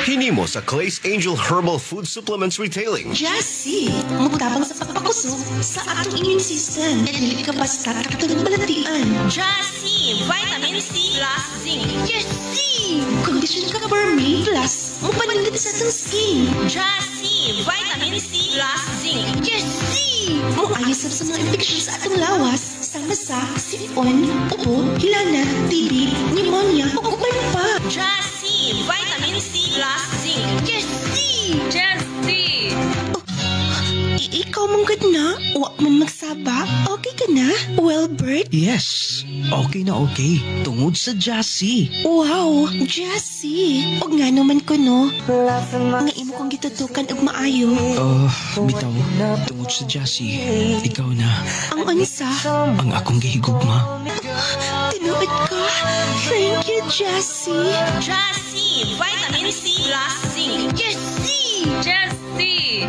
Hinimo sa Clay's Angel Herbal Food Supplements Retailing. Jassy, mutabang sa pagpakusog sa atong immune system. E dili ka basta katulog balatian. Jassy Vitamin C plus Zinc. Jassy, kondisyon ka Burmay plus mupanindit sa atong skin. Jassy Vitamin C plus Zinc. Jassy, muayos sa mga infeksyon sa atong lawas. Sama sa sipon, ubo, hilana, TB, pneumonia, o uban pa. Jassy Vitamin C plus Zinc. Jassy! Jassy! Ikaw mong gad na? Huwag man magsaba? Okay ka na? Well, Bert? Yes, okay na okay. Tungod sa Jassy. Wow, Jassy. Og nga naman ko no. Nga imo kong gitutukan og maayo. Bitaw, tungod sa Jassy, ikaw na. Ang unsa? Ang akong gihigugma. Tinuod ka? Thank you, Jassy. Jassy Vitamin C plus Zinc. Jassy! Jassy!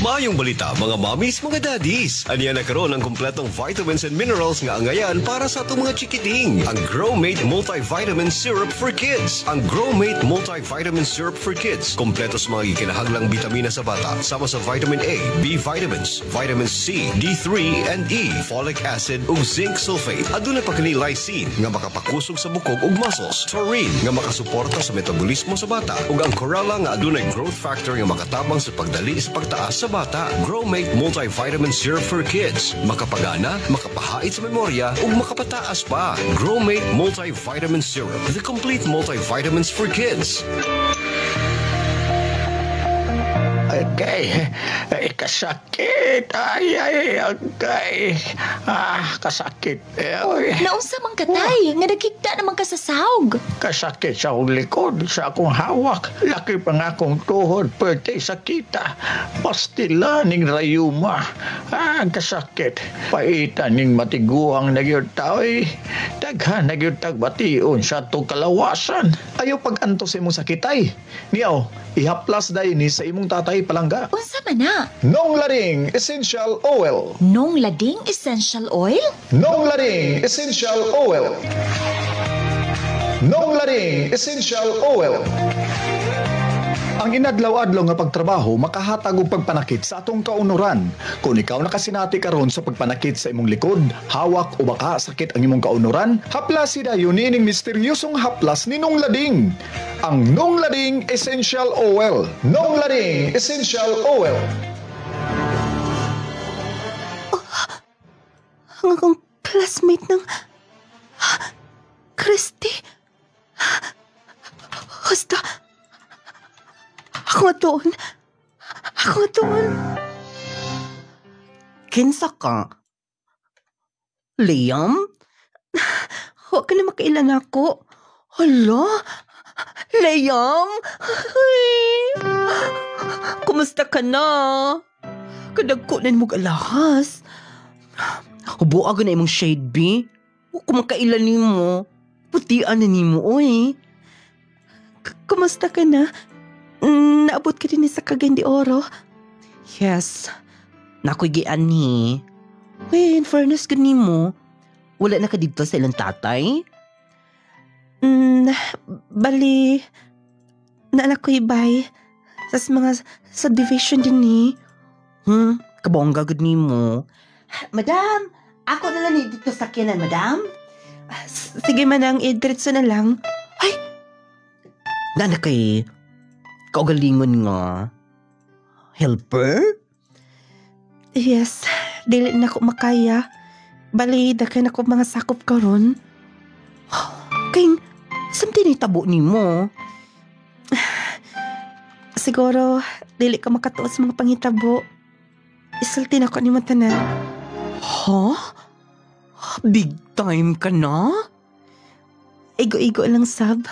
Maayong balita mga mommies, mga daddies. Aniya na karon ang kumpletong vitamins and minerals nga angayan para sa atong mga chikiting. Ang Growmate Multivitamin Syrup for Kids. Ang Growmate Multivitamin Syrup for Kids. Kompleto sa mga ikinahanglang bitamina sa bata. Sama sa vitamin A, B vitamins, vitamin C, D3 and E, folic acid ug zinc sulfate. Aduna pa kini lysine nga makapakusog sa bukog ug muscles. Taurine nga makasuporta sa metabolismo sa bata. Ug ang chlorella nga adunay growth factor nga makatabang sa pagdali sa pagtaas sa bata. Growmate Multivitamin Syrup for Kids. Makapagana, makapahait sa memorya, ug makapataas pa. Growmate Multivitamin Syrup. The complete multivitamins for kids. Agay, kasakit. Ay, agay. Kasakit. Naunsa man katay, nga nagkikta naman ka sa sahog. Kasakit sa akong likod, sa akong hawak. Laki pa nga akong tuhod, pwede sakita. Pastila ning rayuma. Kasakit. Paitan ning matiguang nagyod tao'y. Daghan nagyod tagbation sa itong kalawasan. Ayaw pag-antos imong sakitay. Niyaw, ihaplas dahi ni sa imong tatay palangga. Unsa man na? Nong Lading Essential Oil. Nong Lading Essential Oil? Nong Lading Essential Oil. Nong Lading Essential Oil. Ang inadlaw-adlaw nga pagtrabaho makahatag og pagpanakit sa atong kaunuran. Kung ikaw nakasinati karon sa pagpanakit sa imong likod, hawak o baka sakit ang imong kaunuran, haplas dayon ining misteryosong haplas ni Nong Lading. Ang Nong Lading Essential Oil. Nong Lading Essential Oil. Ang akong classmate ng Christy. Basta Ako doon. Kinsa ka? Liam? Huwag ka na makailan ako. Hala? Liam? Ay, kumusta ka na? Kadagkunan mo alahas. Hubo ako na imong shade, B. Kumakailan ni mo. Putian na ni mo, oy. Kumusta ka na? Naabot ka din sa Cagayan de Oro? Yes. Nakugian ni. Uy, in fairness ka ni mo. Wala na ka dito sa ilang tatay? Bali, naanak ko ibay. Sas mga sa division din ni. Kabongga gud ni mo. Madam, ako na lang dito sa sakyanan, madam. Sige manang, idritso na lang. Ay! Naanak kay kaugalingon nga. Helper? Yes, dili na ko makaya. Bali, dakan ako mga sakop karon. Kaya, samtin itabo ni mo. Siguro, dili ka makatuos sa mga pangitabo. Isultin ako ni mo tanan. Huh? Big time ka na? Igo-igo lang, sab.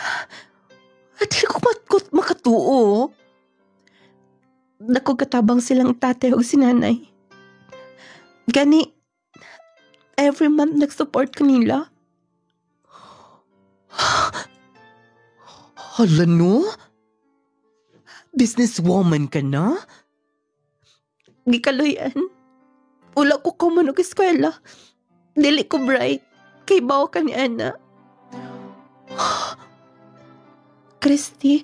At di ko makatuo. Dako katabang silang tatay o sinanay. Gani, every month nag-support kanila. Hala no? Businesswoman ka na? Gikaloyan. Wala ko kumanog eskwela. Dili ko bright. Kay bawa ka ni Ana. Christy,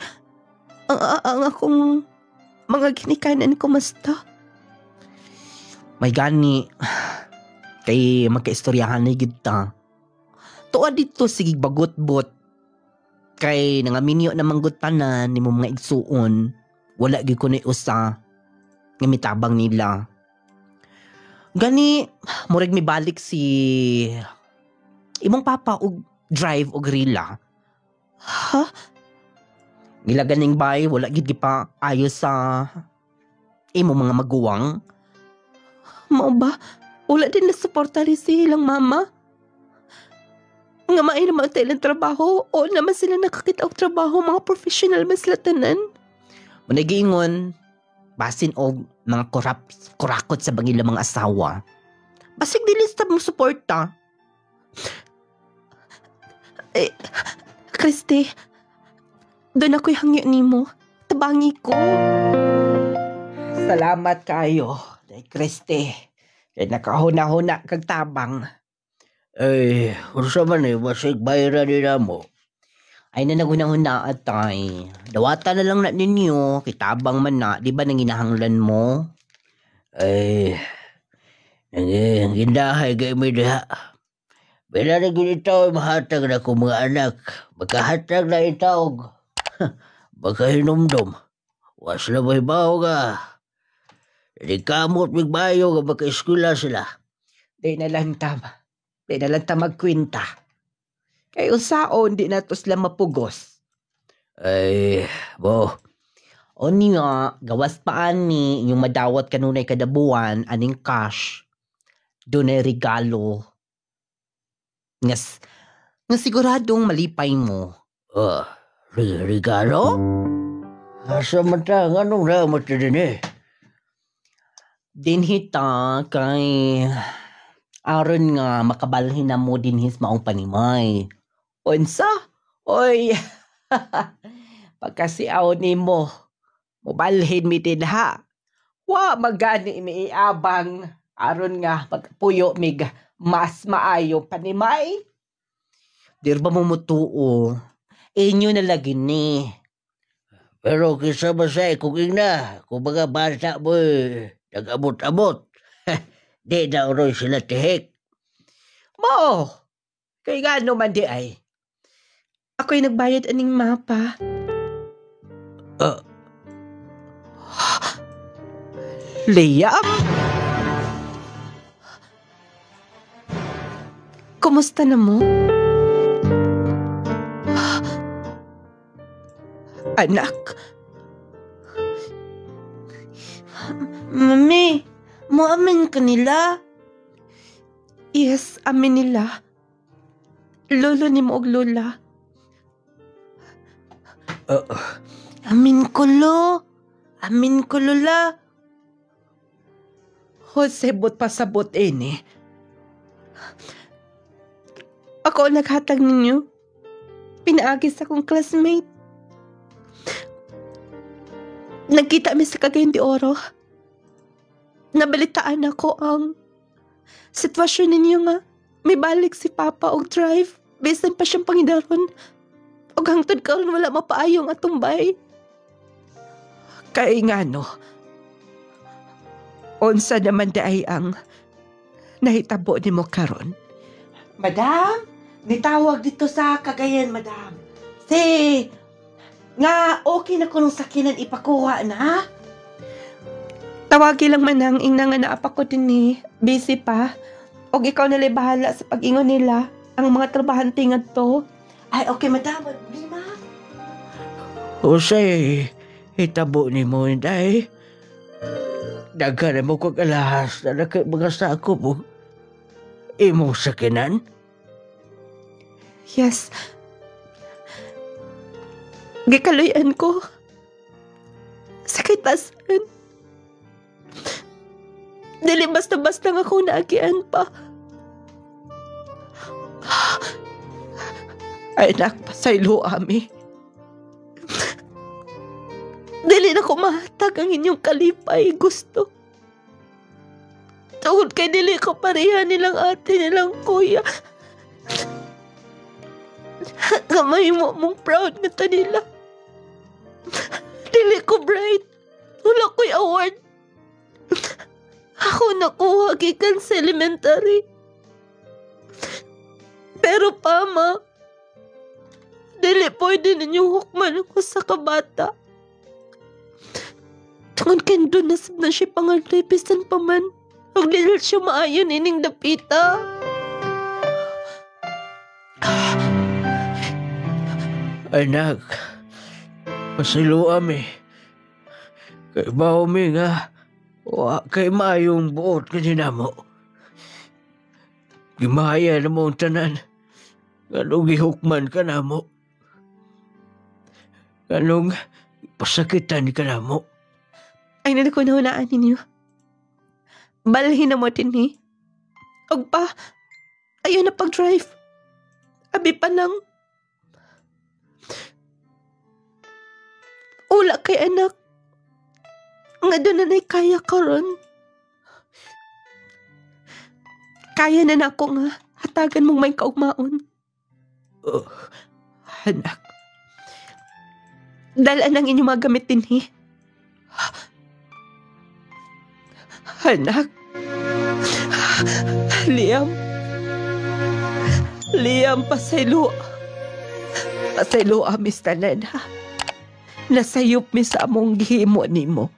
ang akong mga ginikanan ko masta. May gani. Kay magkaistoryahan na kita. Tuwa dito sige bagot-bot. Kay nangaminyo na manggutanan ni mo mga igsuon. Wala gi ko na usa. Ngamitabang nila. Gani, murag mi balik si imong papa og drive og rila. Ha? Nila ganing bay, wala gid pa ayos sa imong mga maguwang. Mao ba? Wala din na suporta rin silang mama. Nga maay naman tayo ng trabaho o naman sila nakakita og trabaho, mga professional mas latanan. Managingon, basin og mga kurakot sa bangila mga asawa. Basig dilista mong suporta. Christy, doon ako'y hangyo ni mo. Tabangi ko. Salamat kayo, Christy. Kaya nakahuna-huna kag tabang. Ay, ursa man basig bayra nila mo. Ay na naguna-huna atay. Dawata na lang na ninyo, kitabang man na, di ba nanginahanglan mo? Ay, nangindahay kay may diha. Bila na ginitaw, mahatag na ko mga anak. Magkahatag na itawag. Baka hinumdum. Was na may baho ka. Di kamot migbayo ka magka-eskwela sila. Di na lang tama. Di na lang magkwinta. Kay usaon, di na to sila mapugos. Ay, bo. O nga, gawas pa ani, yung madawat kanunay kadabuan, aning cash. Doon ay regalo. Nga siguradong malipay mo. Regalo? Asa man ta, anong ramat na din eh? Dinhita kay aron nga makabalhin na mo dinhis maong panimay. Unsa? Oy, pagkasiaw ni mo, mubalhin mi din ha. Wa magani miiabang aron nga pagpuyo mig mas maayo panimay. Dir ba mo mutuo? Inyo na lagi ni. Pero kisa masay kung ina, kung mga bata mo nag-abot-abot. Di na uroy sila tihik. Mo, kay gano man di ay. Ako'y nagbayad aning mapa. Liam? Kumusta na mo? Anak? Mami, mo amin ka nila? Yes, amin nila. Lolo ni mo og lola. Amin ko la. Jose, but pasabot ini. Ako ang naghatag ninyo. Pinaagis akong classmate. Nagkita mi sa Cagayan de Oro. Nabalitaan ako ang sitwasyon ninyo nga. May balik si Papa og drive. Bisan pa siyang pangidaron. Og hangtod karon wala mapaayong atong bay. Kay nga no. Unsa naman daay ang nahitabo nimo karon? Madam, nitawag dito sa Cagayan, madam. Nga okay na ko nung sakinan ipakuha na. Tawagi lang man ang ingna nga naapa ko din ni. Busy pa. Og ikaw nalay bahala sa pag-ingon nila. Ang mga trabahante nga to. Ay, okay, madam. Lima. Jose, hitabo ni mo, inday. Daghan mo kong alahas na nakay mga sako mo. Imong sakinan? Yes. Gikaluyan ko. Sakit asan. Dili basta-basta nga ako naagian pa. Ay, nakpasaylo ami. Dili na ko mahatag ang inyong kalipay gusto. Tungod kay dili ko pareha nilang ate nilang kuya. Kamay mo mong proud nga ta nila. Dili ko bright. Wala ko'y award. Ako nakuha gikan sa elementary. Pero pama, dili pwede ninyong hukman ako sa kabata. Tungod kay doon nasab na siya pangarrepisan pa man. Huwag dili siya maayon ining dapita. Anak, pasilo ami. Kay bao mi nga, wa kay mayong buot kanina mo. Gimaya na mong tanan. Ganong gihukman ka na mo. Ganong pasakitan ka na mo. Ay, nila ko naunaan ninyo. Balhin na mo din eh. Og pa, ayaw na pag-drive. Abi pa nang. Ula kay anak. Nga doon na kaya karon. Kaya na ako nga. Hatagan mong may kaugmaon. Anak. Dalaan ang inyong mga gamit din eh. Anak. Liam. Liam, pasaylo. Pasaylo amis tanan ha. Nasayop mi sa among gihimo nimo.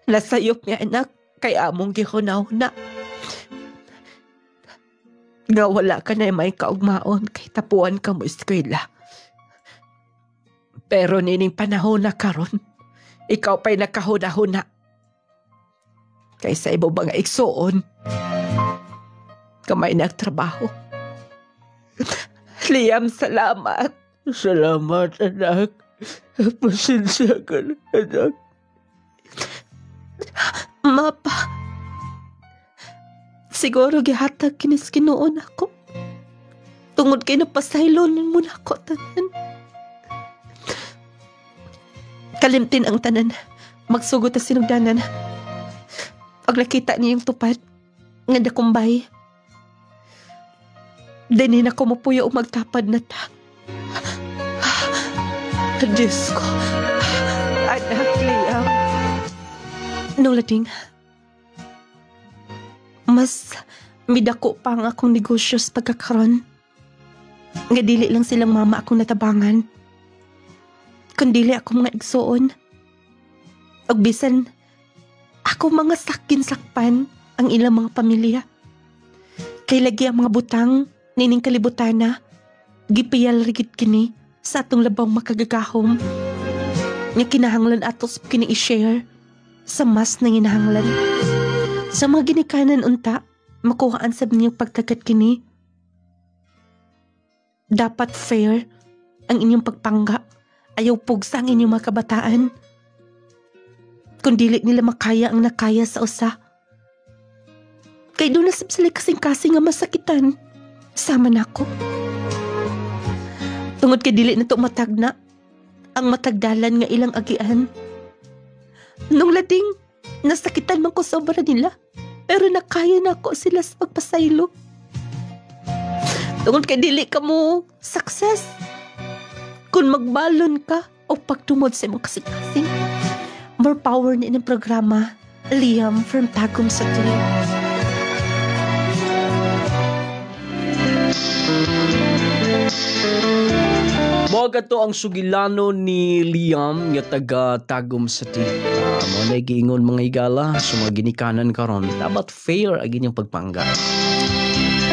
Nasayop mi anak kay among gihuna-huna. Nga wala ka na may kaugmaon kay tapuan ka mo eskwela. Pero nining panahon na karon, ikaw pa'y nakahuna-huna. Kaysa ibo mga igsoon, kamay nagtrabaho. Liam, salamat. Salamat, anak. Pasensya ka na, anak. Mapa, siguro gihatag kinis kinuon ako. Tungod kay napasaylonin mo na ako tanan. Kalimtin ang tanan. Magsugot na sinugdanan. Pag nakita niya yung tupad, nga dakumbay. Dinin ako mapuyo o magtapad na ta. Diyos ko. Anak, Liam. Nung lading, mas midako pa ang akong negosyo sa pagkakaroon. Nga dili lang silang mama akong natabangan. Kundili ako mga igsoon. Og bisan, ako mga sakin-sakpan ang ilang mga pamilya. Kay lagi ang mga butang, nining kalibutana, gipiyal rigid kini sa atong labang makagagahom. Nga kinahanglan atos kini i-share sa mas nang inahanglan. Sa mga ginikanan unta, makuhaan sab niyong pagtagat kini. Dapat fair ang inyong pagpangga. Ayaw pugsa ang inyong mga kabataan. Kung dili nila makaya ang nakaya sa usa. Kay doon na sila kasing-kasing nga masakitan. Sama na ako. Tungod kay dili na to matagna. Ang matagdalan nga ilang agian. Nung lading, nasakitan man ko sobra nila. Pero nakaya na ako sila sa pagpasaylo. Tungod kay dili ka mo success. Kung magbalon ka o pagtumod sa imong kasing-kasing. More power na inyong programa. Liam from Tagum sa Tuyo. Mga to ang sugilano ni Liam nga taga Tagum sa Tuyo. Mga giingon mga higala sa mga ginikanan karon. Dapat fair ang inyong pagpangga.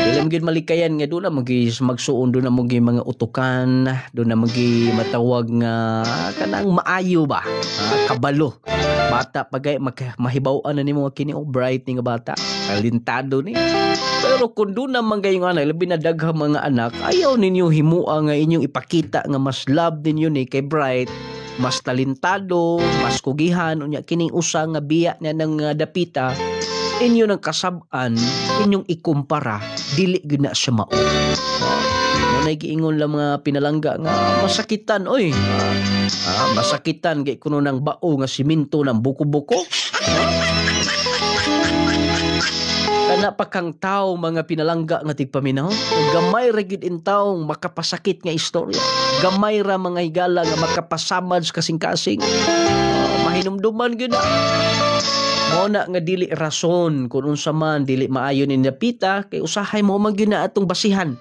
Ilang gid malikayan nga doon na magsuon doon na mga utukan, doon na matawag nga kanang maayo ba, kabalo. Bata pagay mahibaw-an na nimo kini bright ni nga bata, talentado ni. Pero kung doon na gayong anak, labi na daghang mga anak, ayaw ninyo himua nga inyong ipakita nga mas love ninyo ni kay bright, mas talentado, mas kugihan unya kining usa nga biya niya ng dapita. Inyo ng kasab-an, inyong ikumpara, dili gid na siya mao. Munay giingon lang mga pinalangga nga masakitan oy. Masakitan kay kuno nang bao nga simento ng buko-buko. Kana pa kang tao mga pinalangga nga tigpaminaw. Gamay ra gid in taong makapasakit nga istorya. Gamay ra mga higala nga makapasamad kasing-kasing. Mahinumduman gid na. Muna nga dili rason kung unsa man dili maayo ni napita kay usahay mo man gyud na atong basihan.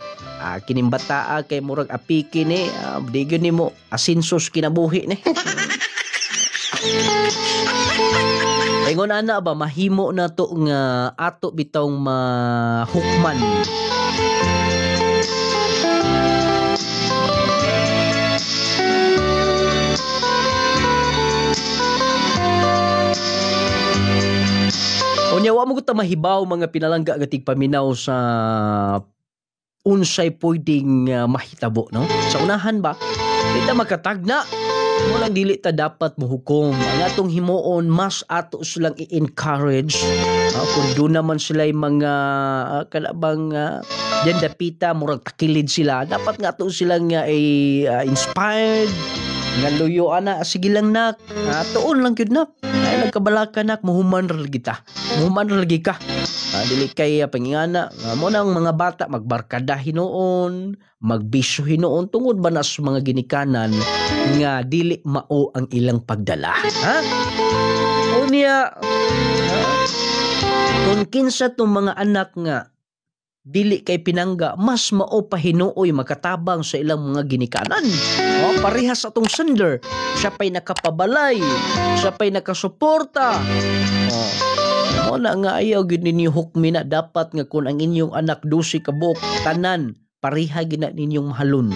Kining bataa kay murag apiki ni di gyud nimo asinsos kinabuhi ni. Ingon ana ba mahimo na to nga ato bitong mahukman. Unya wa mo ko ta mahibaw mga pinalangga nga tigpaminaw sa unsay pwedeng mahitabo no. Sa unahan ba, di ta makatagna. Walang dili ta dapat mohukom. Ang atong himuon mas ato silang i-encourage. Kung doon naman sila mga kalabang yan dapita murag takilid sila, dapat nga ato silang inspired. Nga luyo ana, sige lang nak. Tuon lang yun nak. Ay nagkabalaka nak, muhuman ralagi ta. Muhuman ralagi ka. Dili kay pangingana. Mo nang mga bata magbarkada hinoon, magbisyo hinoon tungod ba na sa mga ginikanan nga dili mao ang ilang pagdala. Ha? Unya, kung kinsa tong mga anak nga dili kay pinangga, mas mao pa hinuoy makatabang sa ilang mga ginikanan. Parehas atong sender. Siya pa'y nakapabalay. Siya pa'y nakasuporta. Muna nga ayaw gid ninyo hukmi na dapat nga kung ang inyong anak 12 ka buok tanan pareha gina ninyong mahalon.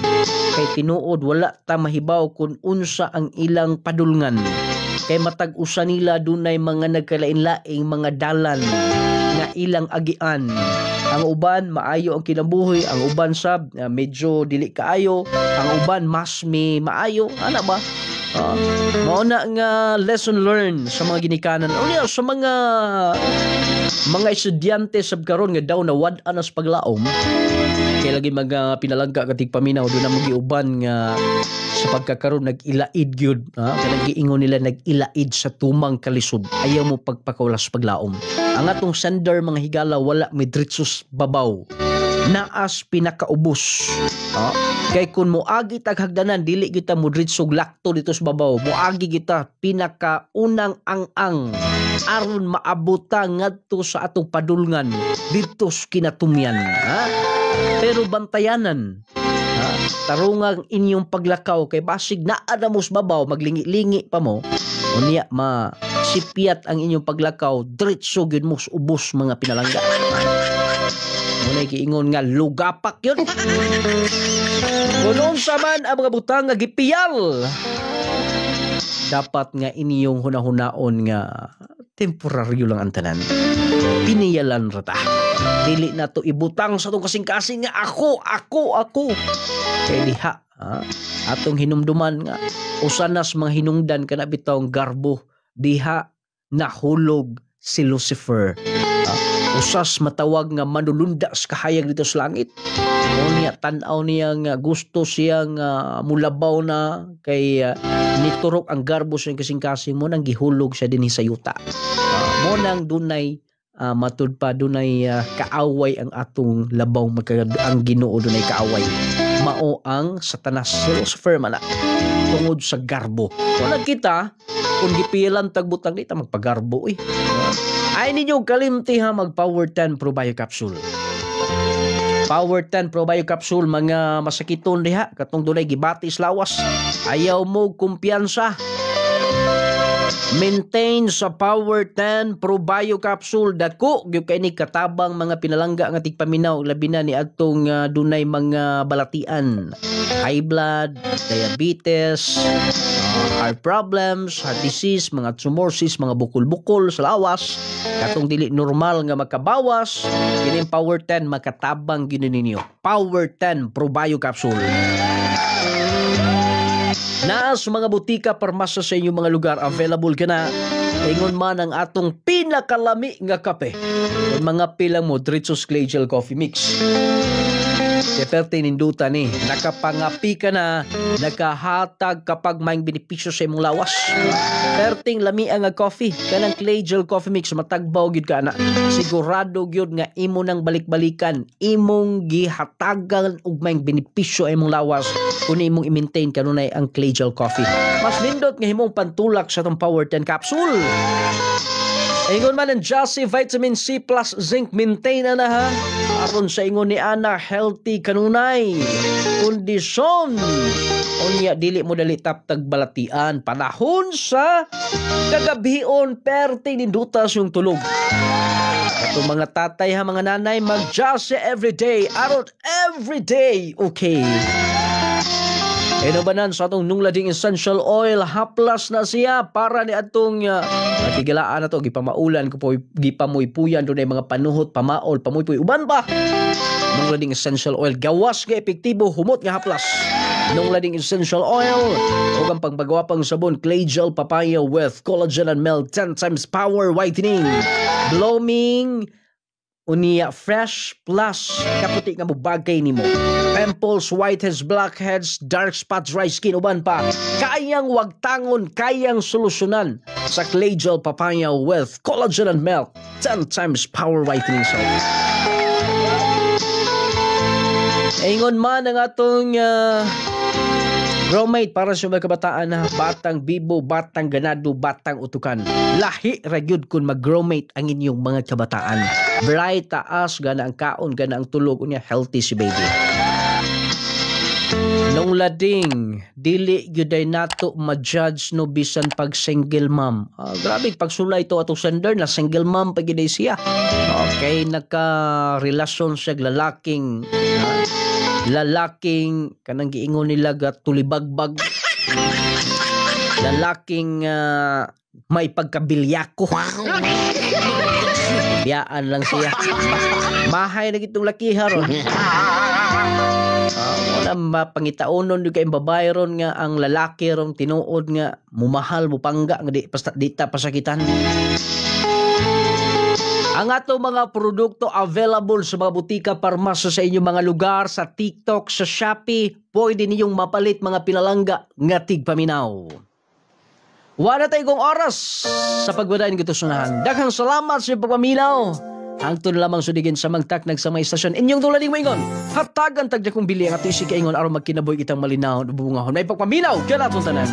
Kay tinuod wala ta mahibaw kung unsa ang ilang padulngan. Kay matag usa nila dunay mga nagkalain-laing mga dalan nga ilang agian. Ang uban maayo ang kinabuhi, ang uban sab medyo dili kaayo, ang uban mas may maayo. Ana ba? Mauna nga lesson learned sa mga ginikanan. Unya sa mga estudyante sab karon nga daw na wad-an sa paglaom. Kay lagi mga pinalangga katig paminaw do na magiuban nga sa pagkakaroon nag-ilaid gyud. Kanang giingon nila nag-ilaid sa tumang kalisod. Ayaw mo pagpakaulas paglaom. Ang atong sender mga higala wala may diretsos babaw. Naas pinakaubos. Kay kun moagi tag hagdanan dili kita mo diretsog lakto dito sa babaw. Moagi kita pinakaunang ang-ang aron maabuta ngadto sa atong padulngan dito sa kinatumyan. Pero bantayanan. Tarungang inyong paglakaw kay basig naa na mo sa babaw maglingi-lingi pa mo. Unya sipiat ang inyong paglakaw diretso gyud mo ubos mga pinalangga. Munay giingon nga lugapak yun. Kung sa man ang mga butang nga gipiyal, dapat nga inyong hunahunaon nga temporaryo lang ang tanan. Piniyalan rata. Dili na to ibutang sa itong kasing-kasing nga ako. Kaya diha, atong hinumduman nga usanas mga hinungdan kana bitawng garbo diha nahulog si Lucifer. Usas matawag nga manulunda sa kahayag dito sa langit. Niya tanaw niya nga gusto siyang mulabaw na kay niturok ang garbo sa kasing-kasing mo nang gihulog siya dinhi sa yuta. Mo nang dunay matud pa dunay kaaway ang atong labaw ang Ginoo dunay kaaway. Mao ang Satanas, si Lucifer man tungod sa garbo. Kung nagkita kung gipilan tagbutang dita magpagarbo ay ninyo kalimti ha mag Power 10 Pro Bio Capsule. Power 10 Pro Bio Capsule mga masakiton diha katong dunay gibati sa lawas. Ayaw mo kumpiyansa. Maintain sa Power 10 Pro Bio Capsule. Dako gyud kay ni katabang mga pinalangga nga tigpaminaw labi na ni adtong dunay mga balatian. High blood, diabetes, heart problems, heart disease, mga tumorsis, mga bukol-bukol sa lawas. Katong dili normal nga makabawas, kining Power 10 makatabang gyud ninyo. Power 10 Pro Bio Capsule. Naa sa mga butika, parmasa sa inyong mga lugar, available ka na. Ingon man ang atong pinakalami nga kape. Kung mga pilang mo, Dritsos Clay Gel Coffee Mix. Deperte ninduta ni, nakapangapi ka na, nakahatag kapag may benepisyo sa imong lawas. Perting lami ang coffee, kanang Clay Gel Coffee Mix, matagbaw gyud ka na. Sigurado gyud nga imo nang balik-balikan, imong gihatagan og may benepisyo imong lawas kung imong i-maintain kanunay ang Clay Gel Coffee. Mas nindot nga himong pantulak sa tong Power 10 Capsule. Ingon man ang Jassy Vitamin C plus Zinc maintain na ha. Aron sa ingon ni Ana healthy kanunay kondisyon. Unya dili mo dali taptag balatian panahon sa kagabion perting nindutas yung tulog. Ato mga tatay ha mga nanay mag-Jassy everyday aron everyday okay. Inubanan sa atong nunglading essential oil, haplas na siya para ni atong matigalaan na to, gipamaulan ko po, gipamuy-puyan doon ay mga panuhot, pamaol, pamuy-puy, uban pa. Nunglading essential oil, gawas nga epektibo, humot nga haplas. Nunglading essential oil, o ang pagbagawapang sabon, Clay Gel Papaya with collagen and milk, 10 times power whitening, blooming, unia fresh plus kaputi nga mo bagay nimo. Pimples, whiteheads, blackheads, dark spots, dry skin, uban pa. Kayang wagtangon, kayang solusyonan sa Clay Gel Papaya with collagen and milk, 10 times power whitening soap. Ingon man ang atong Growmate para sa mga kabataan na batang bibo, batang ganado, batang utukan. Lahi ragyud kun mag-growmate ang inyong mga kabataan. Bright, taas, gana ang kaon, gana ang tulog, unya healthy si baby. Nung lading, dili gyuday nato ma-judge no bisan pag single mom. Grabe pagsulay ito atong sender na single mom pag gyuday siya. Okay, naka-relasyon siya lalaking kanang giingon nila tulibagbag. Lalaking may pagkabilyako. Biyaan lang siya. Mahay na gitong laki haron. Wala mapangitaonon yung kayong babae ron nga ang lalaki ron tinuod nga mumahal, mupangga nga di ta pasakitan. Ang ato mga produkto available sa mga butika, parmasa sa inyong mga lugar, sa TikTok, sa Shopee, pwede ninyong mapalit mga pinalangga nga tigpaminaw. Wala tayong oras sa pagbadain gito sunahan. Daghang salamat sa pagpaminaw. Hangtod lamang sudigin sa magtaknag sa mga istasyon. Inyong tulading mo ingon. Hatagan tagda kong bili ang ato isig kaingon aron magkinaboy kitang malinaw na bubungahon. May pagpaminaw, kaya natong tanan.